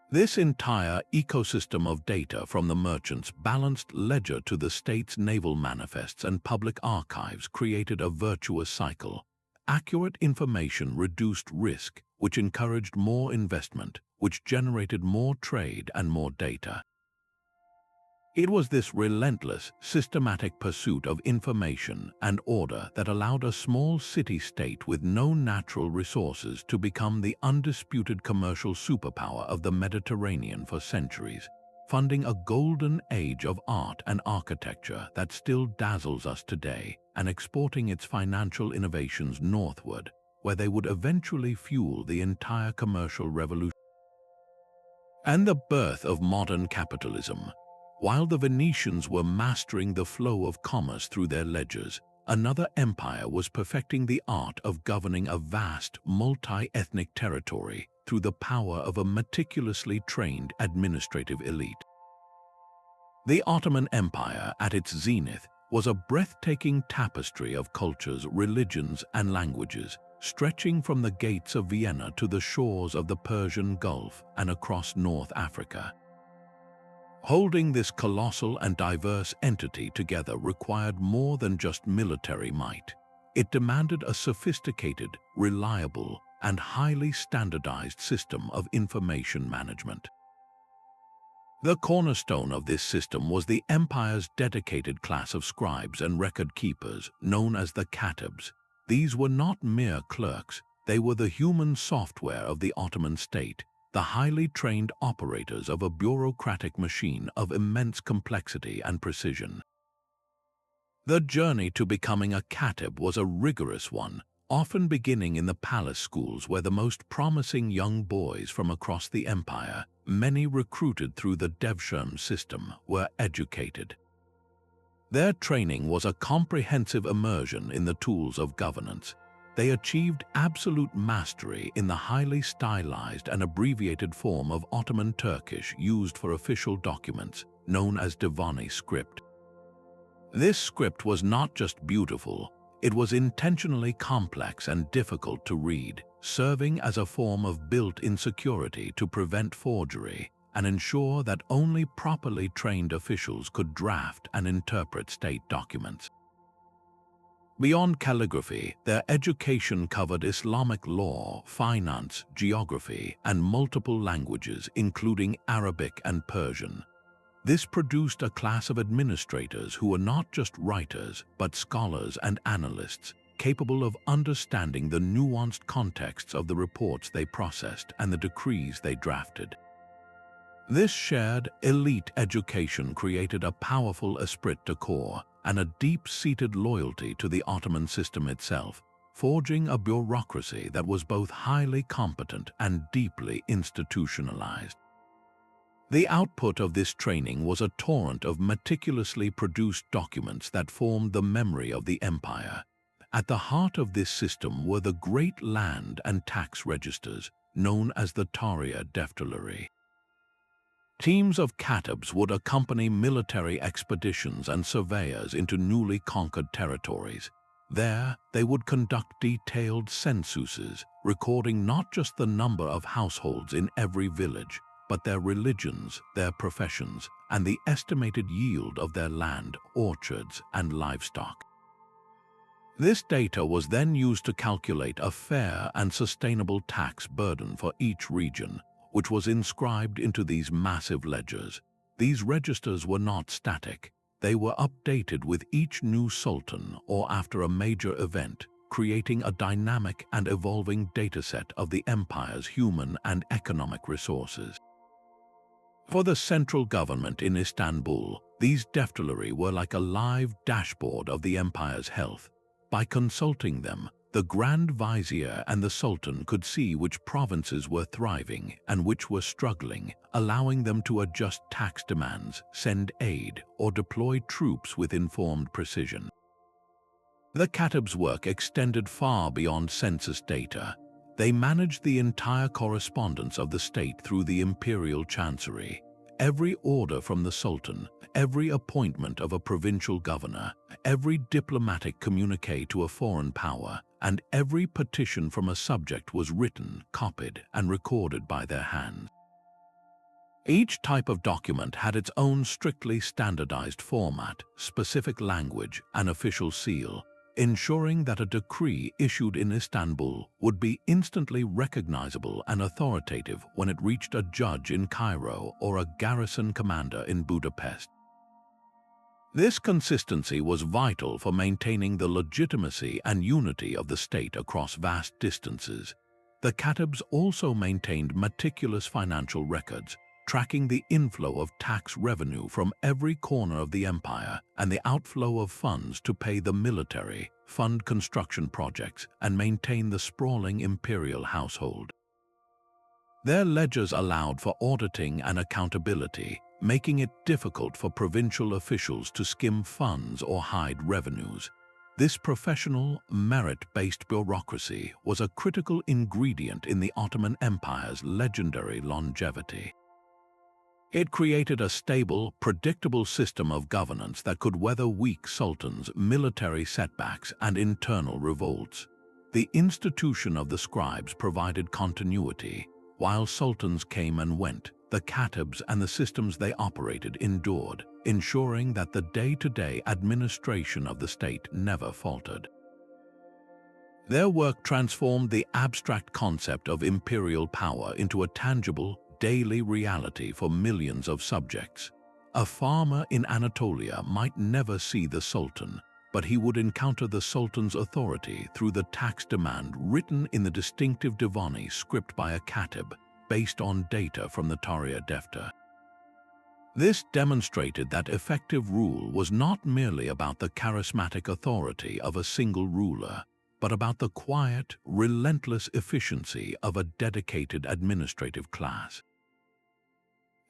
This entire ecosystem of data from the merchants' balanced ledger to the state's naval manifests and public archives created a virtuous cycle. Accurate information reduced risk, which encouraged more investment, which generated more trade and more data. It was this relentless, systematic pursuit of information and order that allowed a small city-state with no natural resources to become the undisputed commercial superpower of the Mediterranean for centuries, funding a golden age of art and architecture that still dazzles us today, and exporting its financial innovations northward, where they would eventually fuel the entire commercial revolution. And the birth of modern capitalism. While the Venetians were mastering the flow of commerce through their ledgers, another empire was perfecting the art of governing a vast, multi-ethnic territory through the power of a meticulously trained administrative elite. The Ottoman Empire, at its zenith, was a breathtaking tapestry of cultures, religions, and languages, stretching from the gates of Vienna to the shores of the Persian Gulf and across North Africa. Holding this colossal and diverse entity together required more than just military might. It demanded a sophisticated, reliable, and highly standardized system of information management. The cornerstone of this system was the empire's dedicated class of scribes and record keepers, known as the katibs. These were not mere clerks, they were the human software of the Ottoman state, the highly trained operators of a bureaucratic machine of immense complexity and precision. The journey to becoming a katib was a rigorous one, often beginning in the palace schools where the most promising young boys from across the empire, many recruited through the devshirme system, were educated. Their training was a comprehensive immersion in the tools of governance. They achieved absolute mastery in the highly stylized and abbreviated form of Ottoman Turkish used for official documents, known as Divani script. This script was not just beautiful, it was intentionally complex and difficult to read, serving as a form of built-in security to prevent forgery and ensure that only properly trained officials could draft and interpret state documents. Beyond calligraphy, their education covered Islamic law, finance, geography, and multiple languages, including Arabic and Persian. This produced a class of administrators who were not just writers, but scholars and analysts, capable of understanding the nuanced contexts of the reports they processed and the decrees they drafted. This shared, elite education created a powerful esprit de corps and a deep-seated loyalty to the Ottoman system itself, forging a bureaucracy that was both highly competent and deeply institutionalized. The output of this training was a torrent of meticulously produced documents that formed the memory of the empire. At the heart of this system were the great land and tax registers, known as the Taria Defterleri. Teams of katibs would accompany military expeditions and surveyors into newly conquered territories. There, they would conduct detailed censuses, recording not just the number of households in every village, but their religions, their professions, and the estimated yield of their land, orchards, and livestock. This data was then used to calculate a fair and sustainable tax burden for each region, which was inscribed into these massive ledgers. These registers were not static. They were updated with each new sultan or after a major event, creating a dynamic and evolving dataset of the empire's human and economic resources. For the central government in Istanbul, these defteri were like a live dashboard of the empire's health. By consulting them, the Grand Vizier and the Sultan could see which provinces were thriving and which were struggling, allowing them to adjust tax demands, send aid, or deploy troops with informed precision. The Katib's work extended far beyond census data. They managed the entire correspondence of the state through the Imperial Chancery. Every order from the Sultan, every appointment of a provincial governor, every diplomatic communique to a foreign power, and every petition from a subject was written, copied, and recorded by their hands. Each type of document had its own strictly standardized format, specific language, and official seal, ensuring that a decree issued in Istanbul would be instantly recognizable and authoritative when it reached a judge in Cairo or a garrison commander in Budapest. This consistency was vital for maintaining the legitimacy and unity of the state across vast distances. The Katibs also maintained meticulous financial records, tracking the inflow of tax revenue from every corner of the empire and the outflow of funds to pay the military, fund construction projects, and maintain the sprawling imperial household. Their ledgers allowed for auditing and accountability, making it difficult for provincial officials to skim funds or hide revenues. This professional, merit-based bureaucracy was a critical ingredient in the Ottoman Empire's legendary longevity. It created a stable, predictable system of governance that could weather weak sultans, military setbacks, and internal revolts. The institution of the scribes provided continuity. While sultans came and went, the Katibs and the systems they operated endured, ensuring that the day-to-day administration of the state never faltered. Their work transformed the abstract concept of imperial power into a tangible, daily reality for millions of subjects. A farmer in Anatolia might never see the Sultan, but he would encounter the Sultan's authority through the tax demand written in the distinctive Divani script by a Katib, based on data from the Tariq Defter. This demonstrated that effective rule was not merely about the charismatic authority of a single ruler, but about the quiet, relentless efficiency of a dedicated administrative class.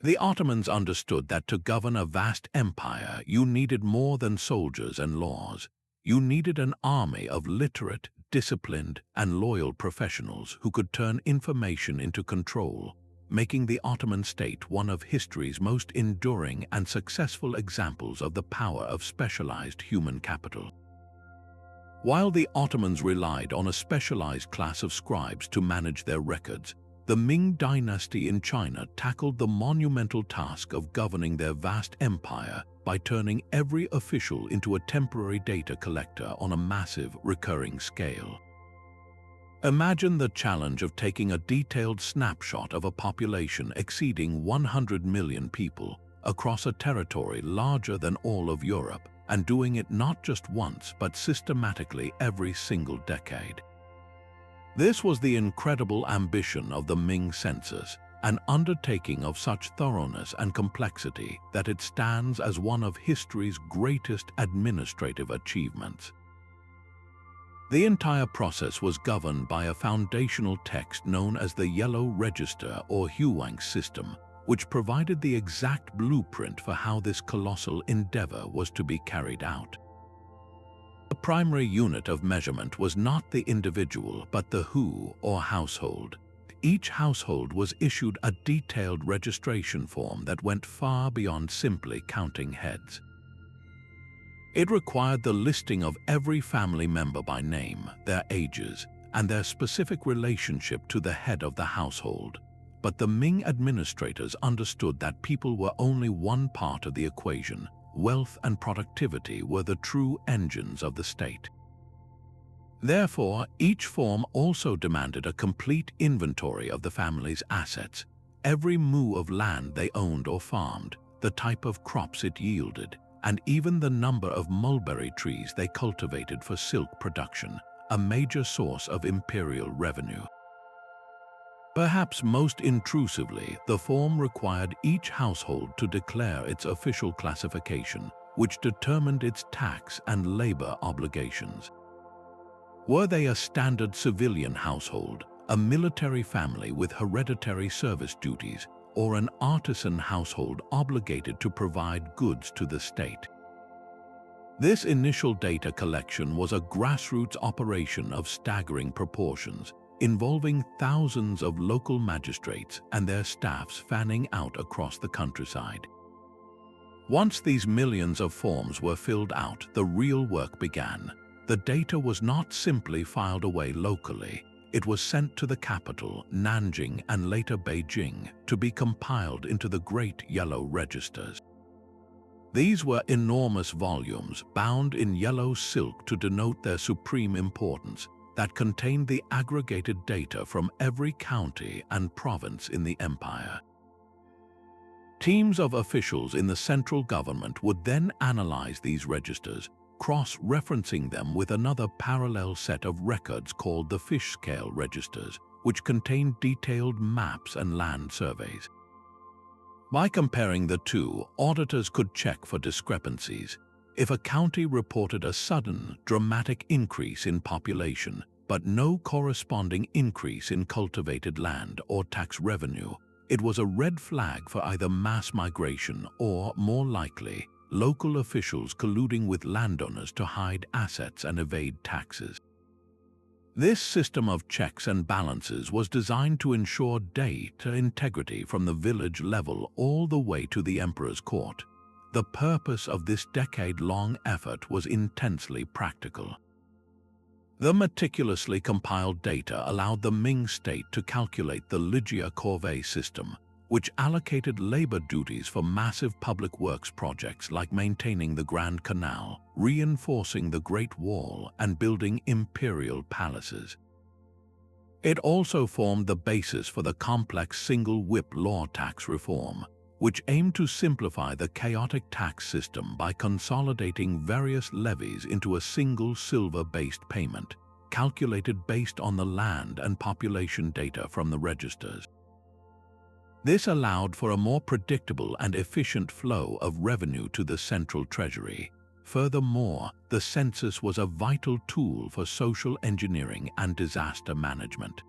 The Ottomans understood that to govern a vast empire, you needed more than soldiers and laws. You needed an army of literate, disciplined, and loyal professionals who could turn information into control, making the Ottoman state one of history's most enduring and successful examples of the power of specialized human capital. While the Ottomans relied on a specialized class of scribes to manage their records, the Ming Dynasty in China tackled the monumental task of governing their vast empire by turning every official into a temporary data collector on a massive, recurring scale. Imagine the challenge of taking a detailed snapshot of a population exceeding 100 million people across a territory larger than all of Europe, and doing it not just once but systematically every single decade. This was the incredible ambition of the Ming census, an undertaking of such thoroughness and complexity that it stands as one of history's greatest administrative achievements. The entire process was governed by a foundational text known as the Yellow Register or Huang system, which provided the exact blueprint for how this colossal endeavor was to be carried out. The primary unit of measurement was not the individual but the hu or household. Each household was issued a detailed registration form that went far beyond simply counting heads. It required the listing of every family member by name, their ages, and their specific relationship to the head of the household. But the Ming administrators understood that people were only one part of the equation. Wealth and productivity were the true engines of the state. Therefore, each form also demanded a complete inventory of the family's assets, every moo of land they owned or farmed, the type of crops it yielded, and even the number of mulberry trees they cultivated for silk production, a major source of imperial revenue. Perhaps most intrusively, the form required each household to declare its official classification, which determined its tax and labor obligations. Were they a standard civilian household, a military family with hereditary service duties, or an artisan household obligated to provide goods to the state? This initial data collection was a grassroots operation of staggering proportions, involving thousands of local magistrates and their staffs fanning out across the countryside. Once these millions of forms were filled out, the real work began. The data was not simply filed away locally. It was sent to the capital, Nanjing, and later Beijing, to be compiled into the Great Yellow Registers. These were enormous volumes, bound in yellow silk to denote their supreme importance, that contained the aggregated data from every county and province in the empire. Teams of officials in the central government would then analyze these registers, cross-referencing them with another parallel set of records called the fish-scale registers, which contained detailed maps and land surveys. By comparing the two, auditors could check for discrepancies. If a county reported a sudden, dramatic increase in population, but no corresponding increase in cultivated land or tax revenue, it was a red flag for either mass migration or, more likely, local officials colluding with landowners to hide assets and evade taxes. This system of checks and balances was designed to ensure data integrity from the village level all the way to the emperor's court. The purpose of this decade-long effort was intensely practical. The meticulously compiled data allowed the Ming state to calculate the Ligia Corvée system, which allocated labor duties for massive public works projects like maintaining the Grand Canal, reinforcing the Great Wall, and building imperial palaces. It also formed the basis for the complex single whip law tax reform, which aimed to simplify the chaotic tax system by consolidating various levies into a single silver-based payment, calculated based on the land and population data from the registers. This allowed for a more predictable and efficient flow of revenue to the central treasury. Furthermore, the census was a vital tool for social engineering and disaster management.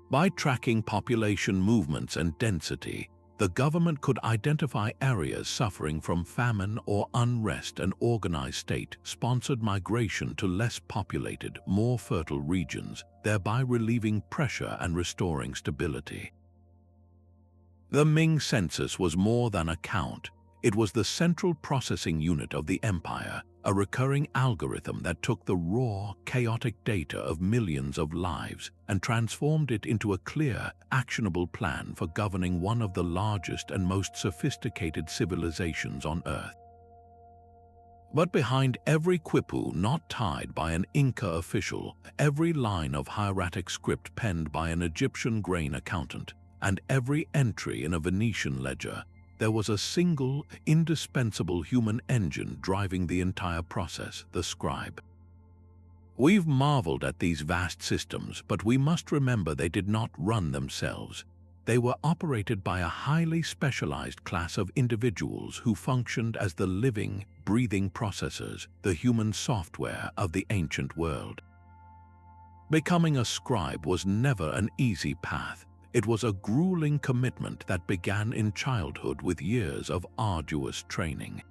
By tracking population movements and density, the government could identify areas suffering from famine or unrest and organize state-sponsored migration to less populated, more fertile regions, thereby relieving pressure and restoring stability. The Ming census was more than a count. It was the central processing unit of the empire, a recurring algorithm that took the raw, chaotic data of millions of lives and transformed it into a clear, actionable plan for governing one of the largest and most sophisticated civilizations on Earth. But behind every quipu not tied by an Inca official, every line of hieratic script penned by an Egyptian grain accountant, and every entry in a Venetian ledger, there was a single, indispensable human engine driving the entire process, the scribe. We've marveled at these vast systems, but we must remember they did not run themselves. They were operated by a highly specialized class of individuals who functioned as the living, breathing processors, the human software of the ancient world. Becoming a scribe was never an easy path. It was a grueling commitment that began in childhood with years of arduous training.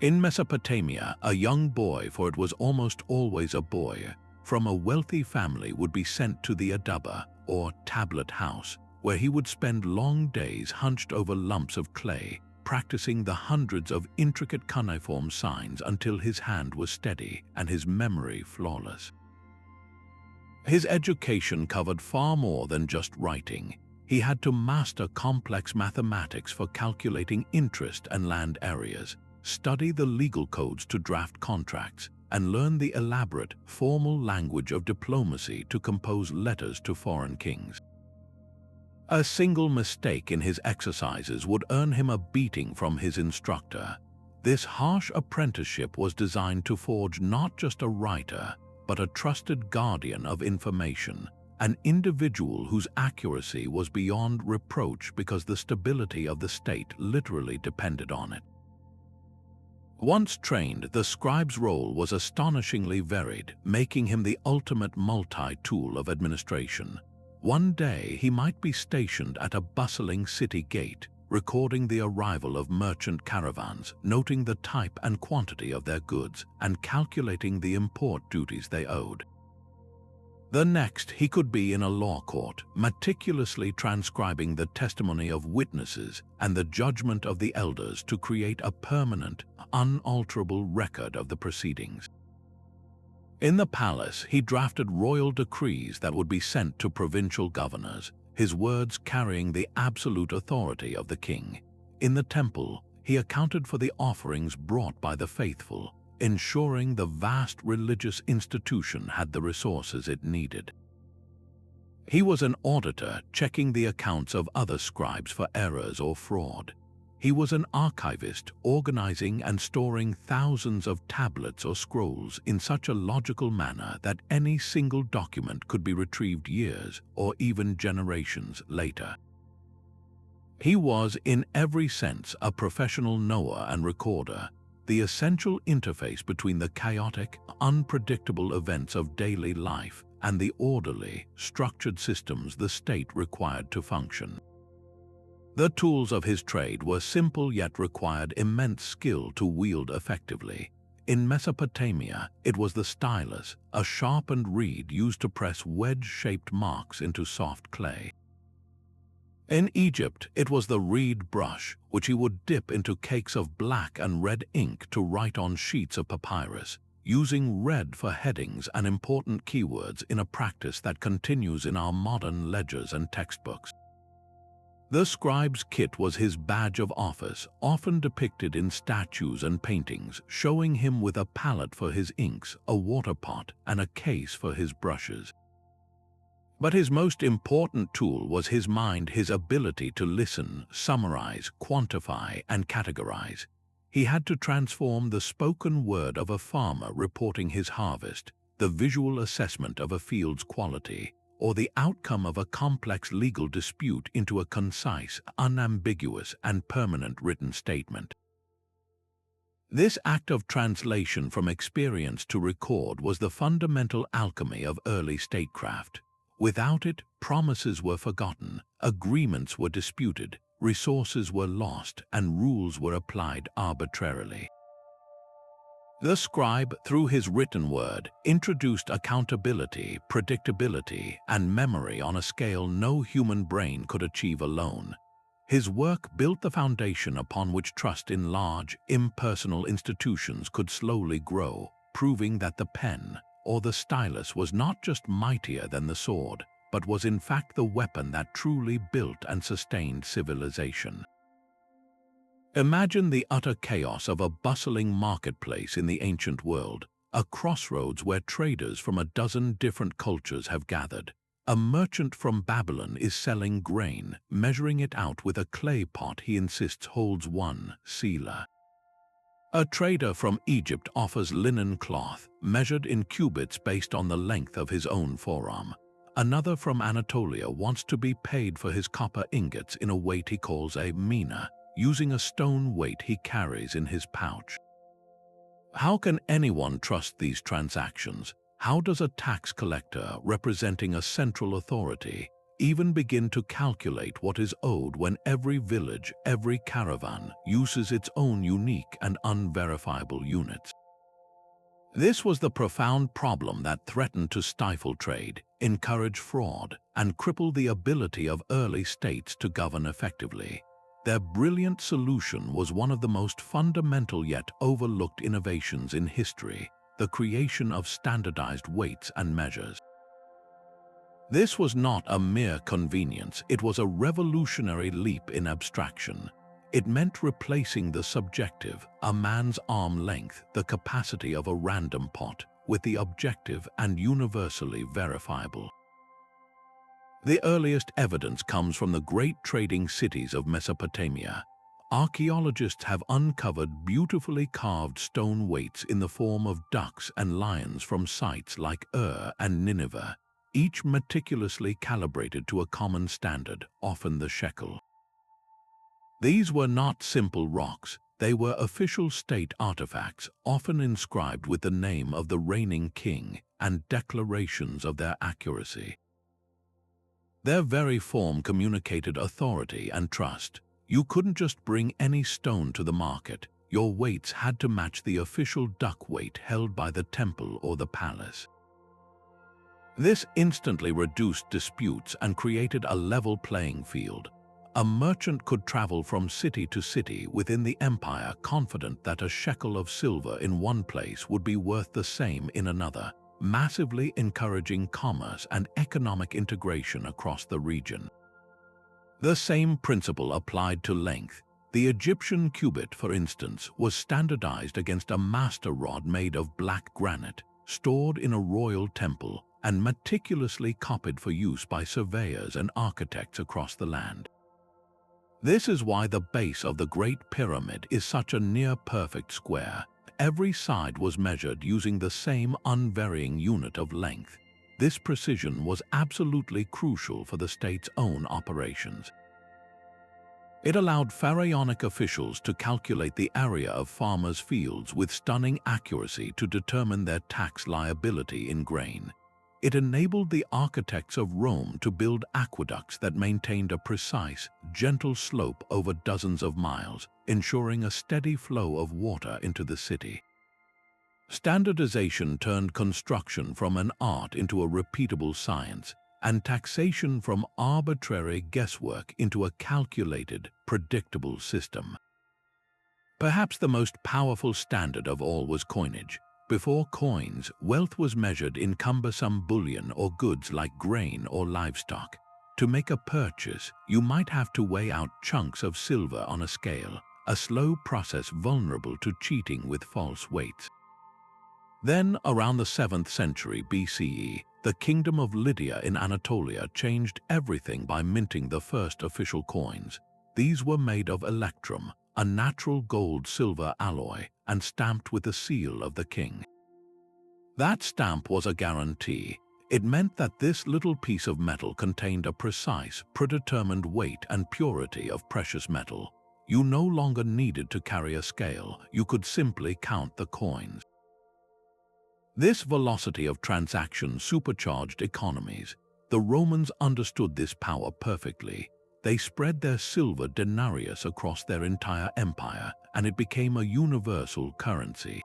In Mesopotamia, a young boy, for it was almost always a boy, from a wealthy family would be sent to the adaba, or tablet house, where he would spend long days hunched over lumps of clay, practicing the hundreds of intricate cuneiform signs until his hand was steady and his memory flawless. His education covered far more than just writing. He had to master complex mathematics for calculating interest and land areas, study the legal codes to draft contracts, and learn the elaborate, formal language of diplomacy to compose letters to foreign kings. A single mistake in his exercises would earn him a beating from his instructor. This harsh apprenticeship was designed to forge not just a writer, but a trusted guardian of information, an individual whose accuracy was beyond reproach because the stability of the state literally depended on it. Once trained, the scribe's role was astonishingly varied, making him the ultimate multi-tool of administration. One day, he might be stationed at a bustling city gate, recording the arrival of merchant caravans, noting the type and quantity of their goods, and calculating the import duties they owed. The next, he could be in a law court, meticulously transcribing the testimony of witnesses and the judgment of the elders to create a permanent, unalterable record of the proceedings. In the palace, he drafted royal decrees that would be sent to provincial governors, his words carrying the absolute authority of the king. In the temple, he accounted for the offerings brought by the faithful, ensuring the vast religious institution had the resources it needed. He was an auditor, checking the accounts of other scribes for errors or fraud. He was an archivist, organizing and storing thousands of tablets or scrolls in such a logical manner that any single document could be retrieved years or even generations later. He was, in every sense, a professional knower and recorder, the essential interface between the chaotic, unpredictable events of daily life and the orderly, structured systems the state required to function. The tools of his trade were simple yet required immense skill to wield effectively. In Mesopotamia, it was the stylus, a sharpened reed used to press wedge-shaped marks into soft clay. In Egypt, it was the reed brush, which he would dip into cakes of black and red ink to write on sheets of papyrus, using red for headings and important keywords in a practice that continues in our modern ledgers and textbooks. The scribe's kit was his badge of office, often depicted in statues and paintings, showing him with a palette for his inks, a water pot, and a case for his brushes. But his most important tool was his mind, his ability to listen, summarize, quantify, and categorize. He had to transform the spoken word of a farmer reporting his harvest, the visual assessment of a field's quality, or the outcome of a complex legal dispute into a concise, unambiguous, and permanent written statement. This act of translation from experience to record was the fundamental alchemy of early statecraft. Without it, promises were forgotten, agreements were disputed, resources were lost, and rules were applied arbitrarily. The scribe, through his written word, introduced accountability, predictability, and memory on a scale no human brain could achieve alone. His work built the foundation upon which trust in large, impersonal institutions could slowly grow, proving that the pen, or the stylus, was not just mightier than the sword, but was in fact the weapon that truly built and sustained civilization. Imagine the utter chaos of a bustling marketplace in the ancient world, a crossroads where traders from a dozen different cultures have gathered. A merchant from Babylon is selling grain, measuring it out with a clay pot he insists holds 1 selah. A trader from Egypt offers linen cloth, measured in cubits based on the length of his own forearm. Another from Anatolia wants to be paid for his copper ingots in a weight he calls a mina, using a stone weight he carries in his pouch. How can anyone trust these transactions? How does a tax collector representing a central authority even begin to calculate what is owed when every village, every caravan uses its own unique and unverifiable units? This was the profound problem that threatened to stifle trade, encourage fraud, and cripple the ability of early states to govern effectively. Their brilliant solution was one of the most fundamental yet overlooked innovations in history, the creation of standardized weights and measures. This was not a mere convenience, it was a revolutionary leap in abstraction. It meant replacing the subjective, a man's arm length, the capacity of a random pot, with the objective and universally verifiable. The earliest evidence comes from the great trading cities of Mesopotamia. Archaeologists have uncovered beautifully carved stone weights in the form of ducks and lions from sites like and Nineveh, each meticulously calibrated to a common standard, often the shekel. These were not simple rocks, they were official state artifacts, often inscribed with the name of the reigning king and declarations of their accuracy. Their very form communicated authority and trust. You couldn't just bring any stone to the market. Your weights had to match the official duck weight held by the temple or the palace. This instantly reduced disputes and created a level playing field. A merchant could travel from city to city within the empire confident that a shekel of silver in one place would be worth the same in another, massively encouraging commerce and economic integration across the region. The same principle applied to length. The Egyptian cubit, for instance, was standardized against a master rod made of black granite, stored in a royal temple, and meticulously copied for use by surveyors and architects across the land. This is why the base of the Great Pyramid is such a near-perfect square. Every side was measured using the same unvarying unit of length. This precision was absolutely crucial for the state's own operations. It allowed pharaonic officials to calculate the area of farmers' fields with stunning accuracy to determine their tax liability in grain. It enabled the architects of Rome to build aqueducts that maintained a precise, gentle slope over dozens of miles, ensuring a steady flow of water into the city. Standardization turned construction from an art into a repeatable science, and taxation from arbitrary guesswork into a calculated, predictable system. Perhaps the most powerful standard of all was coinage. Before coins, wealth was measured in cumbersome bullion or goods like grain or livestock. To make a purchase, you might have to weigh out chunks of silver on a scale, a slow process vulnerable to cheating with false weights. Then, around the 7th century BCE, the Kingdom of Lydia in Anatolia changed everything by minting the first official coins. These were made of electrum, a natural gold-silver alloy, and stamped with the seal of the king. That stamp was a guarantee. It meant that this little piece of metal contained a precise, predetermined weight and purity of precious metal. You no longer needed to carry a scale, you could simply count the coins. This velocity of transaction supercharged economies. The Romans understood this power perfectly. They spread their silver denarius across their entire empire, and it became a universal currency.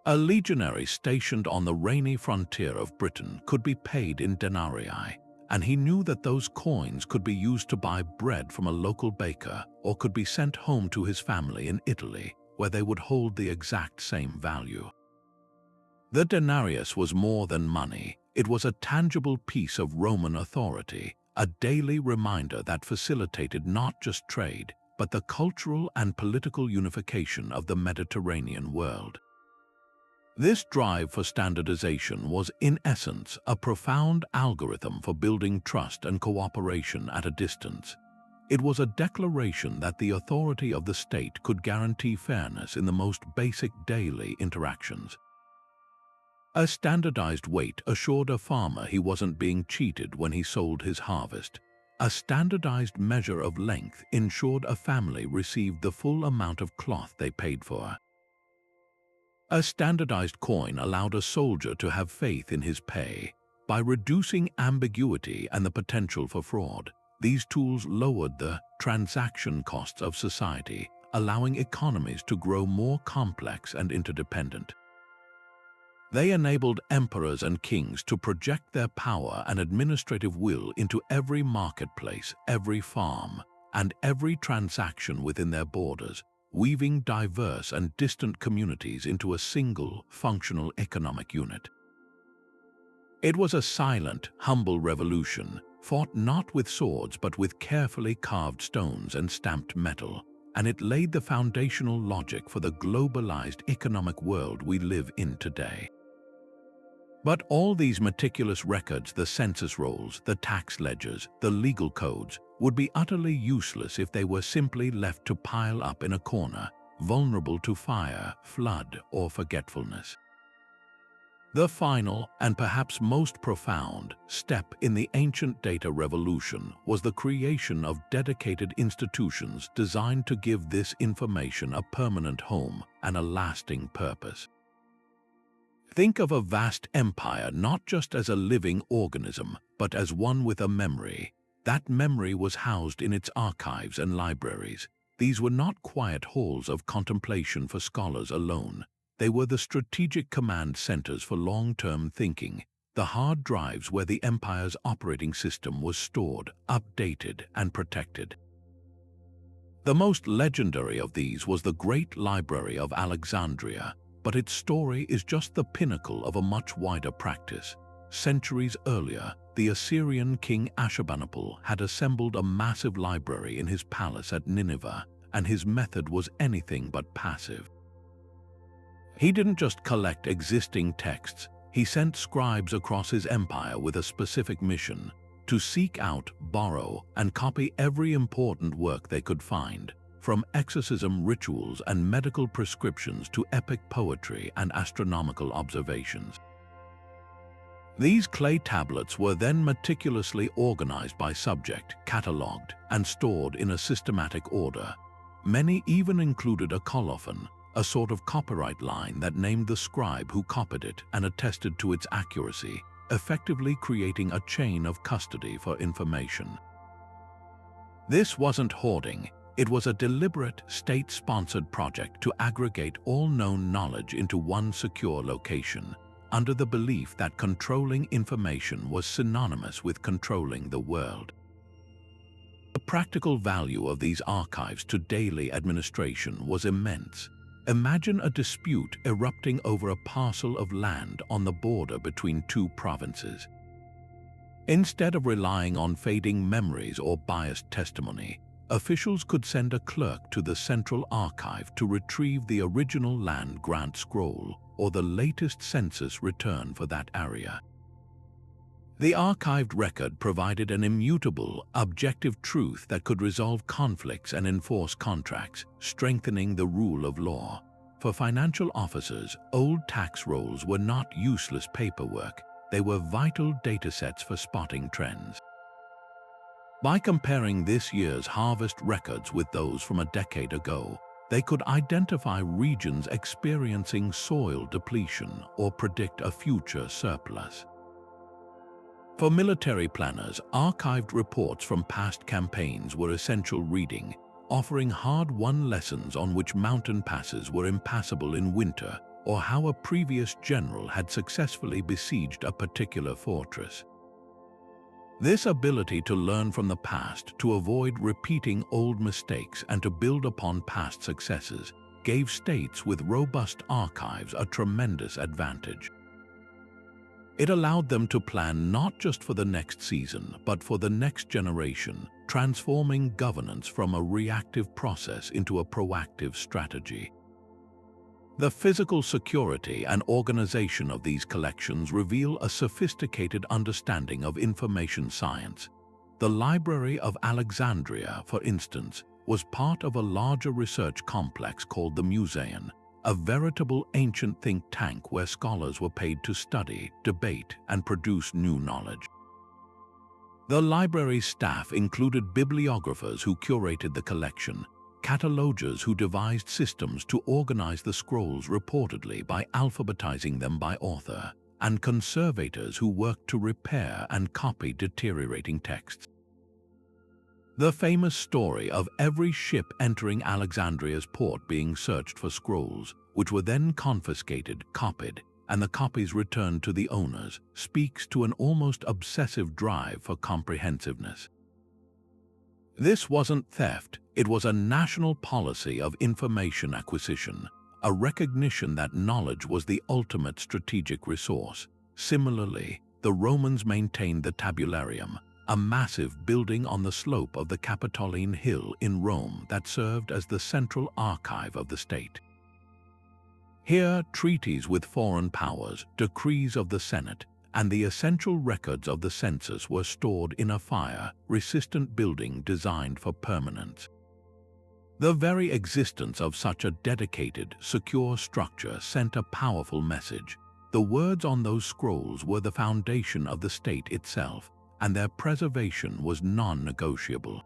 A legionary stationed on the rainy frontier of Britain could be paid in denarii, and he knew that those coins could be used to buy bread from a local baker or could be sent home to his family in Italy, where they would hold the exact same value. The denarius was more than money. It was a tangible piece of Roman authority, a daily reminder that facilitated not just trade, but the cultural and political unification of the Mediterranean world. This drive for standardization was, in essence, a profound algorithm for building trust and cooperation at a distance. It was a declaration that the authority of the state could guarantee fairness in the most basic daily interactions. A standardized weight assured a farmer he wasn't being cheated when he sold his harvest. A standardized measure of length ensured a family received the full amount of cloth they paid for. A standardized coin allowed a soldier to have faith in his pay. By reducing ambiguity and the potential for fraud, these tools lowered the transaction costs of society, allowing economies to grow more complex and interdependent. They enabled emperors and kings to project their power and administrative will into every marketplace, every farm, and every transaction within their borders, weaving diverse and distant communities into a single, functional economic unit. It was a silent, humble revolution. fought not with swords but with carefully carved stones and stamped metal, and it laid the foundational logic for the globalized economic world we live in today. But all these meticulous records, the census rolls, the tax ledgers, the legal codes, would be utterly useless if they were simply left to pile up in a corner, vulnerable to fire, flood, or forgetfulness. The final, and perhaps most profound, step in the ancient data revolution was the creation of dedicated institutions designed to give this information a permanent home and a lasting purpose. Think of a vast empire not just as a living organism, but as one with a memory. That memory was housed in its archives and libraries. These were not quiet halls of contemplation for scholars alone. They were the strategic command centers for long-term thinking, the hard drives where the empire's operating system was stored, updated, and protected. The most legendary of these was the Great Library of Alexandria, but its story is just the pinnacle of a much wider practice. Centuries earlier, the Assyrian king Ashurbanipal had assembled a massive library in his palace at Nineveh, and his method was anything but passive. He didn't just collect existing texts, he sent scribes across his empire with a specific mission: to seek out, borrow, and copy every important work they could find, from exorcism rituals and medical prescriptions to epic poetry and astronomical observations. These clay tablets were then meticulously organized by subject, catalogued, and stored in a systematic order. Many even included a colophon, a sort of copyright line that named the scribe who copied it and attested to its accuracy, effectively creating a chain of custody for information. This wasn't hoarding, it was a deliberate, state-sponsored project to aggregate all known knowledge into one secure location, under the belief that controlling information was synonymous with controlling the world. The practical value of these archives to daily administration was immense. Imagine a dispute erupting over a parcel of land on the border between two provinces. Instead of relying on fading memories or biased testimony, officials could send a clerk to the central archive to retrieve the original land grant scroll or the latest census return for that area. The archived record provided an immutable, objective truth that could resolve conflicts and enforce contracts, strengthening the rule of law. For financial officers, old tax rolls were not useless paperwork, they were vital datasets for spotting trends. By comparing this year's harvest records with those from a decade ago, they could identify regions experiencing soil depletion or predict a future surplus. For military planners, archived reports from past campaigns were essential reading, offering hard-won lessons on which mountain passes were impassable in winter or how a previous general had successfully besieged a particular fortress. This ability to learn from the past, to avoid repeating old mistakes, and to build upon past successes gave states with robust archives a tremendous advantage. It allowed them to plan not just for the next season, but for the next generation, transforming governance from a reactive process into a proactive strategy. The physical security and organization of these collections reveal a sophisticated understanding of information science. The Library of Alexandria, for instance, was part of a larger research complex called the Museum, a veritable ancient think tank where scholars were paid to study, debate, and produce new knowledge. The library's staff included bibliographers who curated the collection, catalogers who devised systems to organize the scrolls reportedly by alphabetizing them by author, and conservators who worked to repair and copy deteriorating texts. The famous story of every ship entering Alexandria's port being searched for scrolls, which were then confiscated, copied, and the copies returned to the owners, speaks to an almost obsessive drive for comprehensiveness. This wasn't theft, it was a national policy of information acquisition, a recognition that knowledge was the ultimate strategic resource. Similarly, the Romans maintained the tabularium, a massive building on the slope of the Capitoline Hill in Rome that served as the central archive of the state. Here, treaties with foreign powers, decrees of the Senate, and the essential records of the census were stored in a fire-resistant building designed for permanence. The very existence of such a dedicated, secure structure sent a powerful message. The words on those scrolls were the foundation of the state itself, and their preservation was non-negotiable.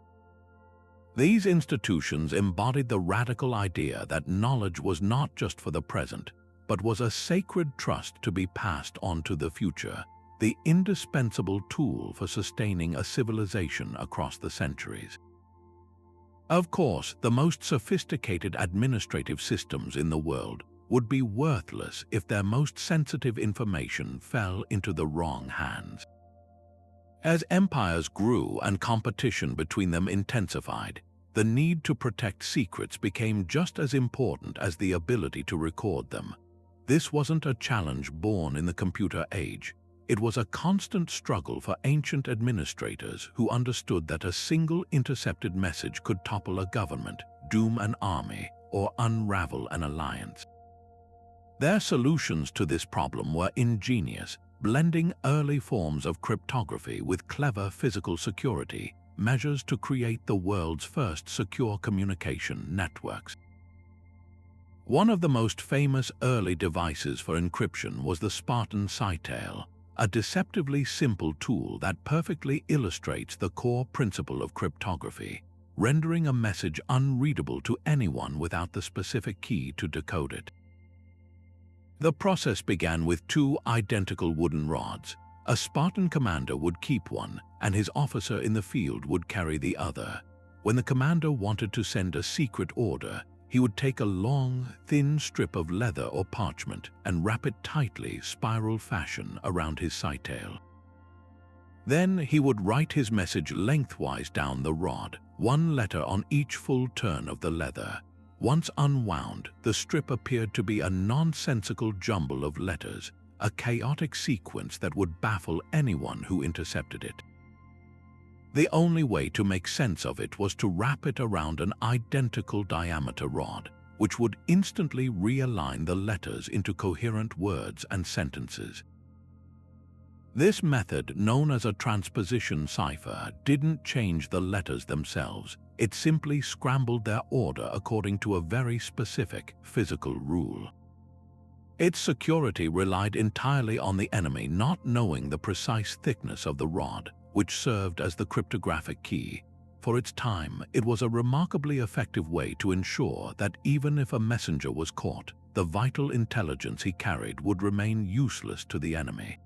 These institutions embodied the radical idea that knowledge was not just for the present, but was a sacred trust to be passed on to the future, the indispensable tool for sustaining a civilization across the centuries. Of course, the most sophisticated administrative systems in the world would be worthless if their most sensitive information fell into the wrong hands. As empires grew and competition between them intensified, the need to protect secrets became just as important as the ability to record them. This wasn't a challenge born in the computer age. It was a constant struggle for ancient administrators who understood that a single intercepted message could topple a government, doom an army, or unravel an alliance. Their solutions to this problem were ingenious, blending early forms of cryptography with clever physical security measures to create the world's first secure communication networks. One of the most famous early devices for encryption was the Spartan cytale, a deceptively simple tool that perfectly illustrates the core principle of cryptography, rendering a message unreadable to anyone without the specific key to decode it. The process began with two identical wooden rods. A Spartan commander would keep one, and his officer in the field would carry the other. When the commander wanted to send a secret order, he would take a long, thin strip of leather or parchment and wrap it tightly, spiral fashion, around his cytale. Then he would write his message lengthwise down the rod, one letter on each full turn of the leather. Once unwound, the strip appeared to be a nonsensical jumble of letters, a chaotic sequence that would baffle anyone who intercepted it. The only way to make sense of it was to wrap it around an identical diameter rod, which would instantly realign the letters into coherent words and sentences. This method, known as a transposition cipher, didn't change the letters themselves. It simply scrambled their order according to a very specific physical rule. Its security relied entirely on the enemy not knowing the precise thickness of the rod, which served as the cryptographic key. For its time, it was a remarkably effective way to ensure that even if a messenger was caught, the vital intelligence he carried would remain useless to the enemy.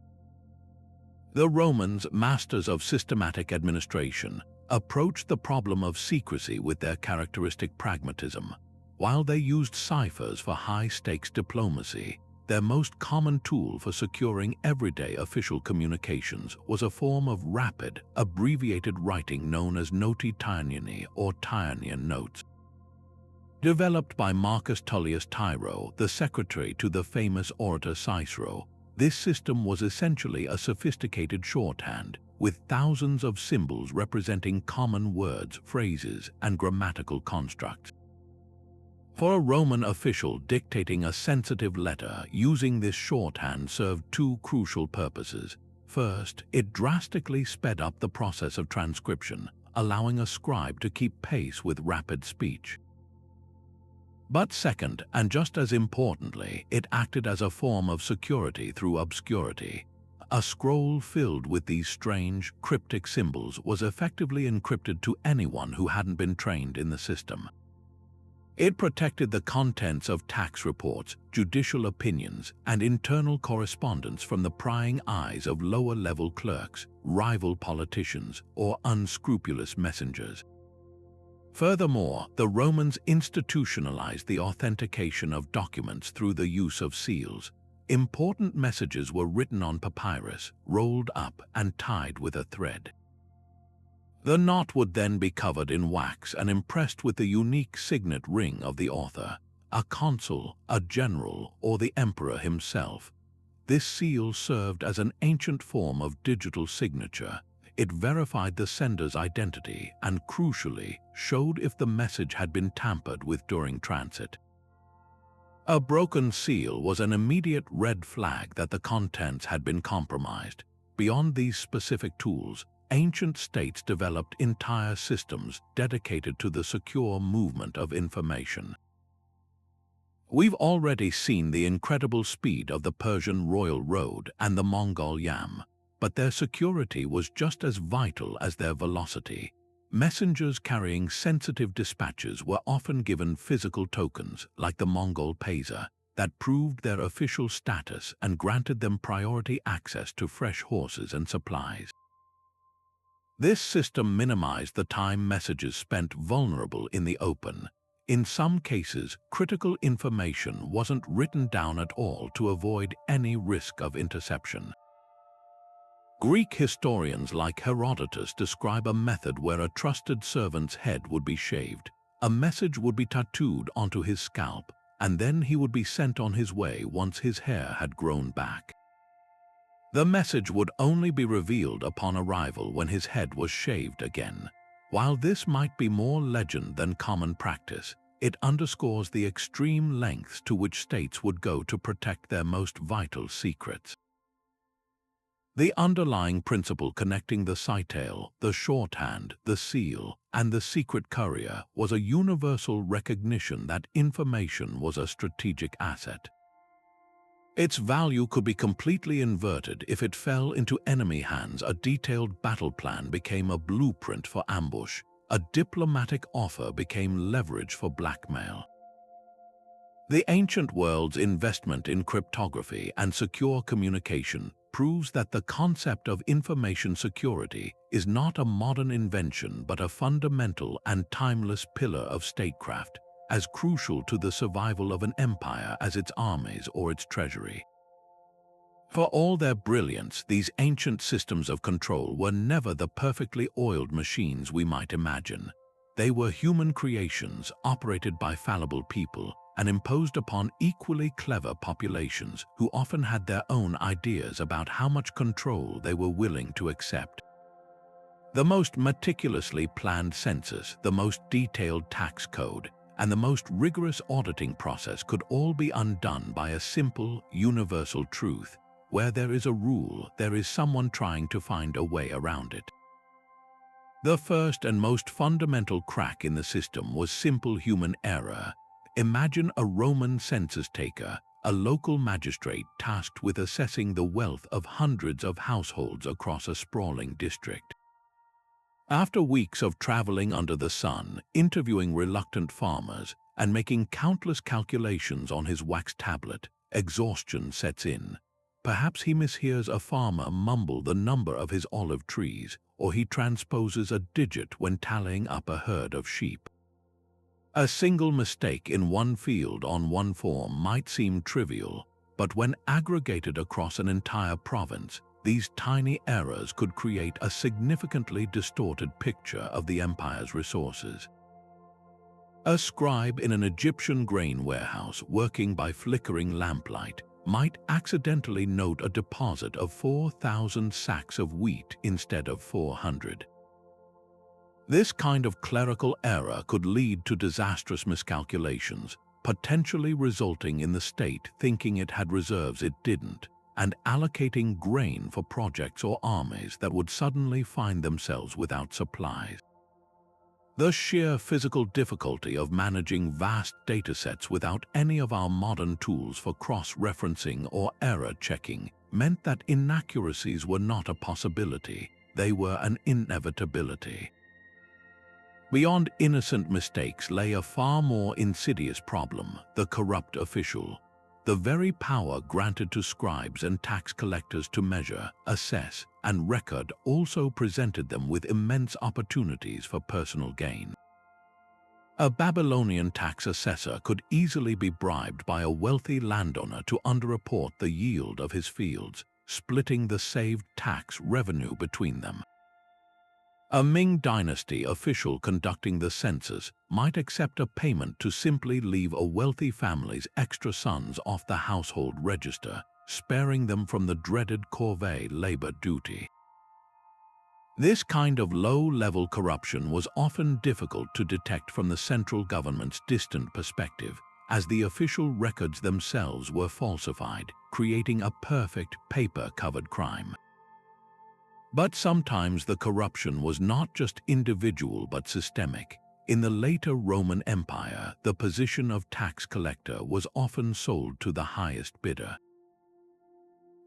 The Romans, masters of systematic administration, approached the problem of secrecy with their characteristic pragmatism. While they used ciphers for high-stakes diplomacy, their most common tool for securing everyday official communications was a form of rapid, abbreviated writing known as noti Tyriani or Tyrian notes. Developed by Marcus Tullius Tiro, the secretary to the famous orator Cicero, this system was essentially a sophisticated shorthand, with thousands of symbols representing common words, phrases, and grammatical constructs. For a Roman official dictating a sensitive letter, using this shorthand served two crucial purposes. First, it drastically sped up the process of transcription, allowing a scribe to keep pace with rapid speech. But second, and just as importantly, it acted as a form of security through obscurity. A scroll filled with these strange, cryptic symbols was effectively encrypted to anyone who hadn't been trained in the system. It protected the contents of tax reports, judicial opinions, and internal correspondence from the prying eyes of lower-level clerks, rival politicians, or unscrupulous messengers. Furthermore, the Romans institutionalized the authentication of documents through the use of seals. Important messages were written on papyrus, rolled up, and tied with a thread. The knot would then be covered in wax and impressed with the unique signet ring of the author, a consul, a general, or the emperor himself. This seal served as an ancient form of digital signature, It verified the sender's identity and, crucially, showed if the message had been tampered with during transit. A broken seal was an immediate red flag that the contents had been compromised. Beyond these specific tools, ancient states developed entire systems dedicated to the secure movement of information. We've already seen the incredible speed of the Persian royal road and the Mongol yam, but their security was just as vital as their velocity. Messengers carrying sensitive dispatches were often given physical tokens, like the Mongol paisa, that proved their official status and granted them priority access to fresh horses and supplies. This system minimized the time messages spent vulnerable in the open. In some cases, critical information wasn't written down at all to avoid any risk of interception. Greek historians like Herodotus describe a method where a trusted servant's head would be shaved, a message would be tattooed onto his scalp, and then he would be sent on his way once his hair had grown back. The message would only be revealed upon arrival when his head was shaved again. While this might be more legend than common practice, it underscores the extreme lengths to which states would go to protect their most vital secrets. The underlying principle connecting the citale, the shorthand, the seal, and the secret courier was a universal recognition that information was a strategic asset. Its value could be completely inverted if it fell into enemy hands. A detailed battle plan became a blueprint for ambush. A diplomatic offer became leverage for blackmail. The ancient world's investment in cryptography and secure communication proves that the concept of information security is not a modern invention but a fundamental and timeless pillar of statecraft, as crucial to the survival of an empire as its armies or its treasury. For all their brilliance, these ancient systems of control were never the perfectly oiled machines we might imagine. They were human creations operated by fallible people and imposed upon equally clever populations who often had their own ideas about how much control they were willing to accept. The most meticulously planned census, the most detailed tax code, and the most rigorous auditing process could all be undone by a simple, universal truth: where there is a rule, there is someone trying to find a way around it. The first and most fundamental crack in the system was simple human error. Imagine a Roman census taker, a local magistrate tasked with assessing the wealth of hundreds of households across a sprawling district. After weeks of traveling under the sun, interviewing reluctant farmers, and making countless calculations on his wax tablet, exhaustion sets in. Perhaps he mishears a farmer mumble the number of his olive trees, or he transposes a digit when tallying up a herd of sheep. A single mistake in one field on one form might seem trivial, but when aggregated across an entire province, these tiny errors could create a significantly distorted picture of the empire's resources. A scribe in an Egyptian grain warehouse working by flickering lamplight might accidentally note a deposit of 4,000 sacks of wheat instead of 400. This kind of clerical error could lead to disastrous miscalculations, potentially resulting in the state thinking it had reserves it didn't, and allocating grain for projects or armies that would suddenly find themselves without supplies. The sheer physical difficulty of managing vast datasets without any of our modern tools for cross-referencing or error-checking meant that inaccuracies were not a possibility, they were an inevitability. Beyond innocent mistakes lay a far more insidious problem: the corrupt official. The very power granted to scribes and tax collectors to measure, assess, and record also presented them with immense opportunities for personal gain. A Babylonian tax assessor could easily be bribed by a wealthy landowner to underreport the yield of his fields, splitting the saved tax revenue between them. A Ming Dynasty official conducting the census might accept a payment to simply leave a wealthy family's extra sons off the household register, sparing them from the dreaded corvée labor duty. This kind of low-level corruption was often difficult to detect from the central government's distant perspective, as the official records themselves were falsified, creating a perfect paper-covered crime. But sometimes the corruption was not just individual but systemic. In the later Roman Empire, the position of tax collector was often sold to the highest bidder.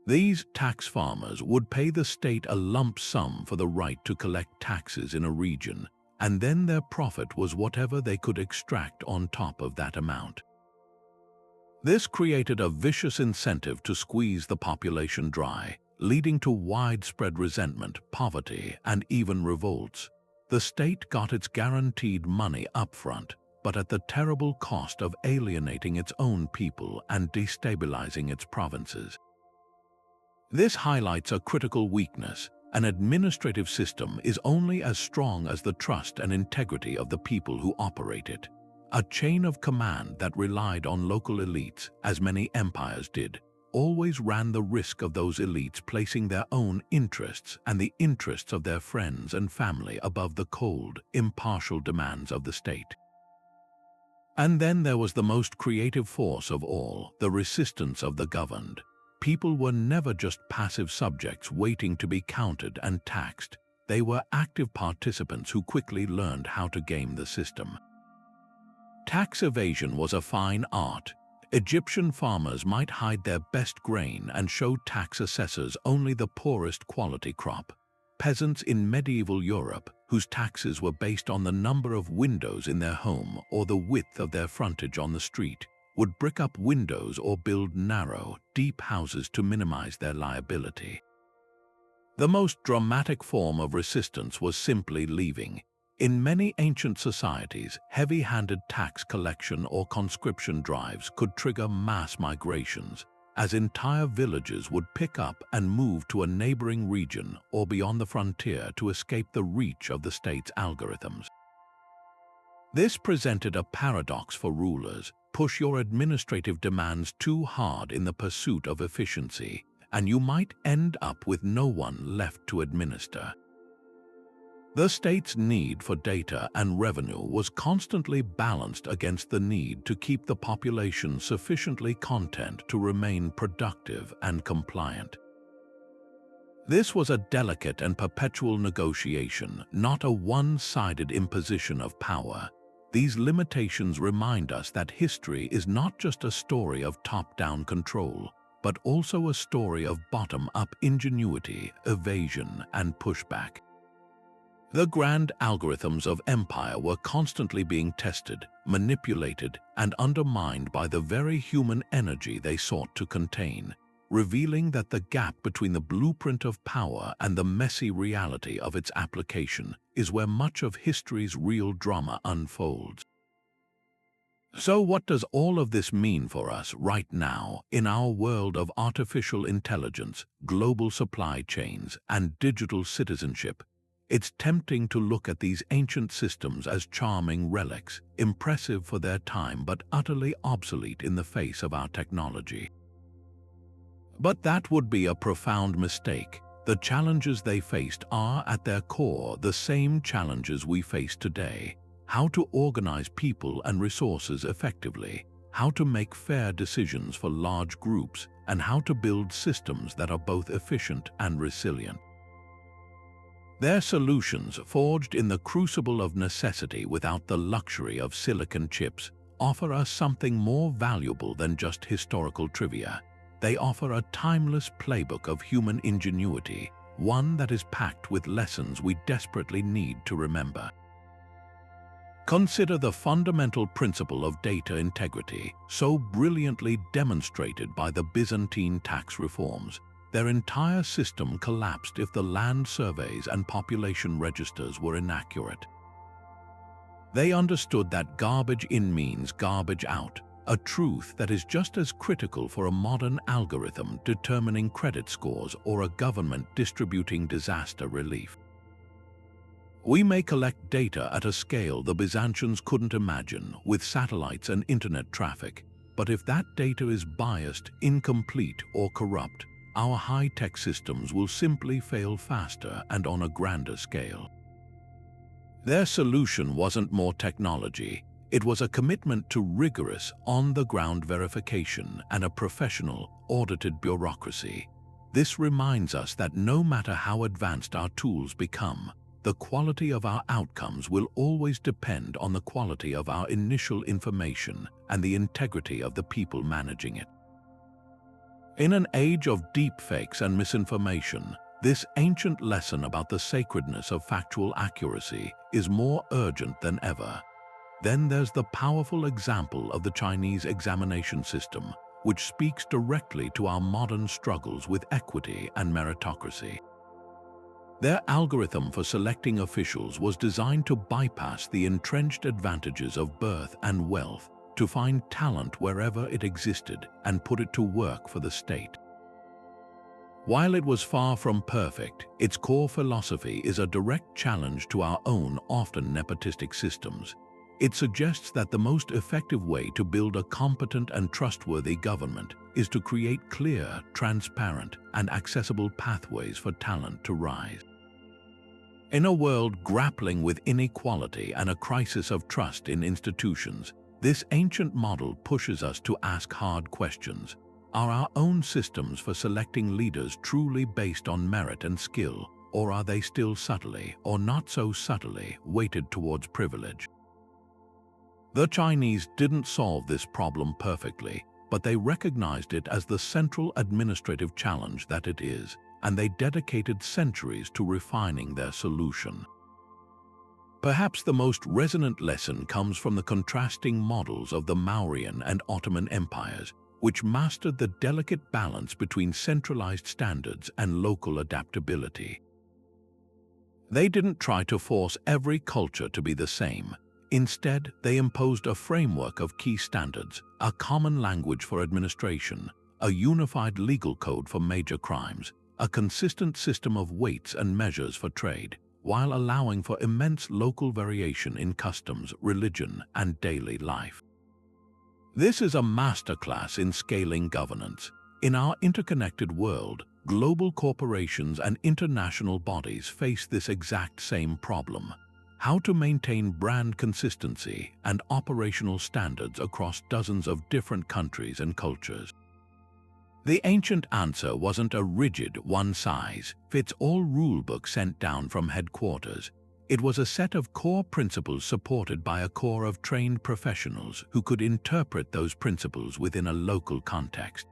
These tax farmers would pay the state a lump sum for the right to collect taxes in a region, and then their profit was whatever they could extract on top of that amount. This created a vicious incentive to squeeze the population dry, leading to widespread resentment, poverty, and even revolts. The state got its guaranteed money upfront, but at the terrible cost of alienating its own people and destabilizing its provinces. This highlights a critical weakness. An administrative system is only as strong as the trust and integrity of the people who operate it. A chain of command that relied on local elites, as many empires did, always ran the risk of those elites placing their own interests and the interests of their friends and family above the cold, impartial demands of the state. And then there was the most creative force of all, the resistance of the governed. People were never just passive subjects waiting to be counted and taxed. They were active participants who quickly learned how to game the system. Tax evasion was a fine art. Egyptian farmers might hide their best grain and show tax assessors only the poorest quality crop. Peasants in medieval Europe, whose taxes were based on the number of windows in their home or the width of their frontage on the street, would brick up windows or build narrow, deep houses to minimize their liability. The most dramatic form of resistance was simply leaving. In many ancient societies, heavy-handed tax collection or conscription drives could trigger mass migrations, as entire villages would pick up and move to a neighboring region or beyond the frontier to escape the reach of the state's algorithms. This presented a paradox for rulers. Push your administrative demands too hard in the pursuit of efficiency, and you might end up with no one left to administer. The state's need for data and revenue was constantly balanced against the need to keep the population sufficiently content to remain productive and compliant. This was a delicate and perpetual negotiation, not a one-sided imposition of power. These limitations remind us that history is not just a story of top-down control, but also a story of bottom-up ingenuity, evasion, and pushback. The grand algorithms of empire were constantly being tested, manipulated, and undermined by the very human energy they sought to contain, revealing that the gap between the blueprint of power and the messy reality of its application is where much of history's real drama unfolds. So what does all of this mean for us right now in our world of artificial intelligence, global supply chains, and digital citizenship? It's tempting to look at these ancient systems as charming relics, impressive for their time but utterly obsolete in the face of our technology. But that would be a profound mistake. The challenges they faced are, at their core, the same challenges we face today. How to organize people and resources effectively, how to make fair decisions for large groups, and how to build systems that are both efficient and resilient. Their solutions, forged in the crucible of necessity without the luxury of silicon chips, offer us something more valuable than just historical trivia. They offer a timeless playbook of human ingenuity, one that is packed with lessons we desperately need to remember. Consider the fundamental principle of data integrity, so brilliantly demonstrated by the Byzantine tax reforms. Their entire system collapsed if the land surveys and population registers were inaccurate. They understood that garbage in means garbage out, a truth that is just as critical for a modern algorithm determining credit scores or a government distributing disaster relief. We may collect data at a scale the Byzantines couldn't imagine, with satellites and internet traffic, but if that data is biased, incomplete, or corrupt, our high-tech systems will simply fail faster and on a grander scale. Their solution wasn't more technology. It was a commitment to rigorous, on-the-ground verification and a professional, audited bureaucracy. This reminds us that no matter how advanced our tools become, the quality of our outcomes will always depend on the quality of our initial information and the integrity of the people managing it. In an age of deepfakes and misinformation, this ancient lesson about the sacredness of factual accuracy is more urgent than ever. Then there's the powerful example of the Chinese examination system, which speaks directly to our modern struggles with equity and meritocracy. Their algorithm for selecting officials was designed to bypass the entrenched advantages of birth and wealth, to find talent wherever it existed and put it to work for the state. While it was far from perfect, its core philosophy is a direct challenge to our own often nepotistic systems. It suggests that the most effective way to build a competent and trustworthy government is to create clear, transparent, and accessible pathways for talent to rise. In a world grappling with inequality and a crisis of trust in institutions, this ancient model pushes us to ask hard questions. Are our own systems for selecting leaders truly based on merit and skill, or are they still subtly, or not so subtly, weighted towards privilege? The Chinese didn't solve this problem perfectly, but they recognized it as the central administrative challenge that it is, and they dedicated centuries to refining their solution. Perhaps the most resonant lesson comes from the contrasting models of the Mauryan and Ottoman empires, which mastered the delicate balance between centralized standards and local adaptability. They didn't try to force every culture to be the same. Instead, they imposed a framework of key standards, a common language for administration, a unified legal code for major crimes, a consistent system of weights and measures for trade, while allowing for immense local variation in customs, religion, and daily life. This is a masterclass in scaling governance. In our interconnected world, global corporations and international bodies face this exact same problem: how to maintain brand consistency and operational standards across dozens of different countries and cultures. The ancient answer wasn't a rigid, one-size-fits-all rulebook sent down from headquarters. It was a set of core principles supported by a core of trained professionals who could interpret those principles within a local context.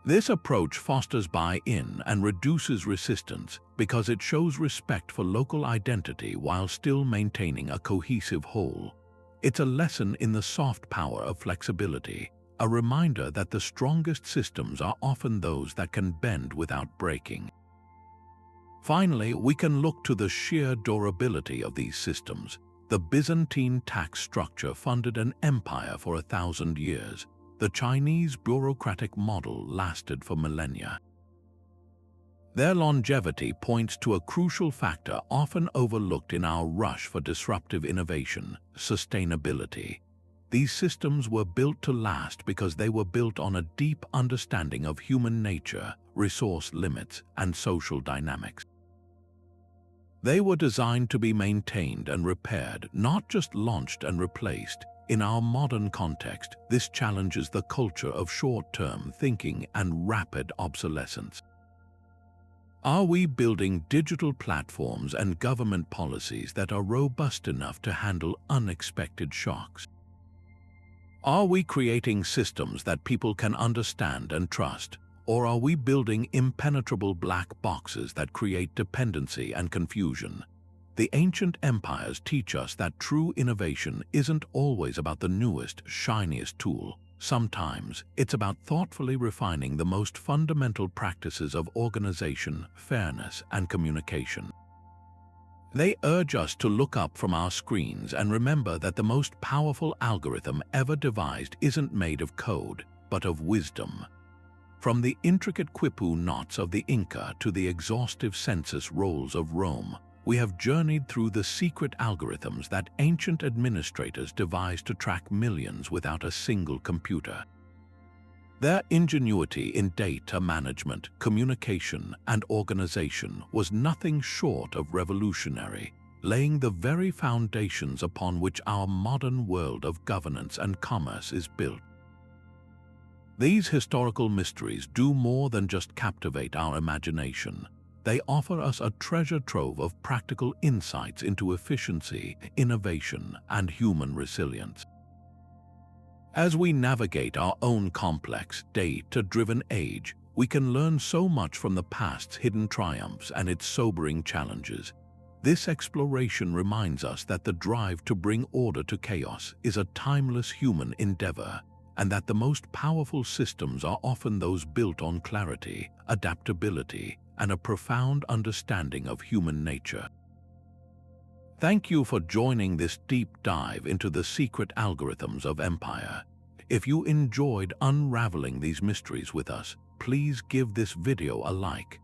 This approach fosters buy-in and reduces resistance because it shows respect for local identity while still maintaining a cohesive whole. It's a lesson in the soft power of flexibility, a reminder that the strongest systems are often those that can bend without breaking. Finally, we can look to the sheer durability of these systems. The Byzantine tax structure funded an empire for 1,000 years. The Chinese bureaucratic model lasted for millennia. Their longevity points to a crucial factor often overlooked in our rush for disruptive innovation: sustainability. These systems were built to last because they were built on a deep understanding of human nature, resource limits, and social dynamics. They were designed to be maintained and repaired, not just launched and replaced. In our modern context, this challenges the culture of short-term thinking and rapid obsolescence. Are we building digital platforms and government policies that are robust enough to handle unexpected shocks? Are we creating systems that people can understand and trust, or are we building impenetrable black boxes that create dependency and confusion? The ancient empires teach us that true innovation isn't always about the newest, shiniest tool. Sometimes it's about thoughtfully refining the most fundamental practices of organization, fairness, and communication. They urge us to look up from our screens and remember that the most powerful algorithm ever devised isn't made of code, but of wisdom. From the intricate Quipu knots of the Inca to the exhaustive census rolls of Rome, we have journeyed through the secret algorithms that ancient administrators devised to track millions without a single computer. Their ingenuity in data management, communication, and organization was nothing short of revolutionary, laying the very foundations upon which our modern world of governance and commerce is built. These historical mysteries do more than just captivate our imagination. They offer us a treasure trove of practical insights into efficiency, innovation, and human resilience. As we navigate our own complex, data-driven age, we can learn so much from the past's hidden triumphs and its sobering challenges. This exploration reminds us that the drive to bring order to chaos is a timeless human endeavor, and that the most powerful systems are often those built on clarity, adaptability, and a profound understanding of human nature. Thank you for joining this deep dive into the secret algorithms of empire. If you enjoyed unraveling these mysteries with us, please give this video a like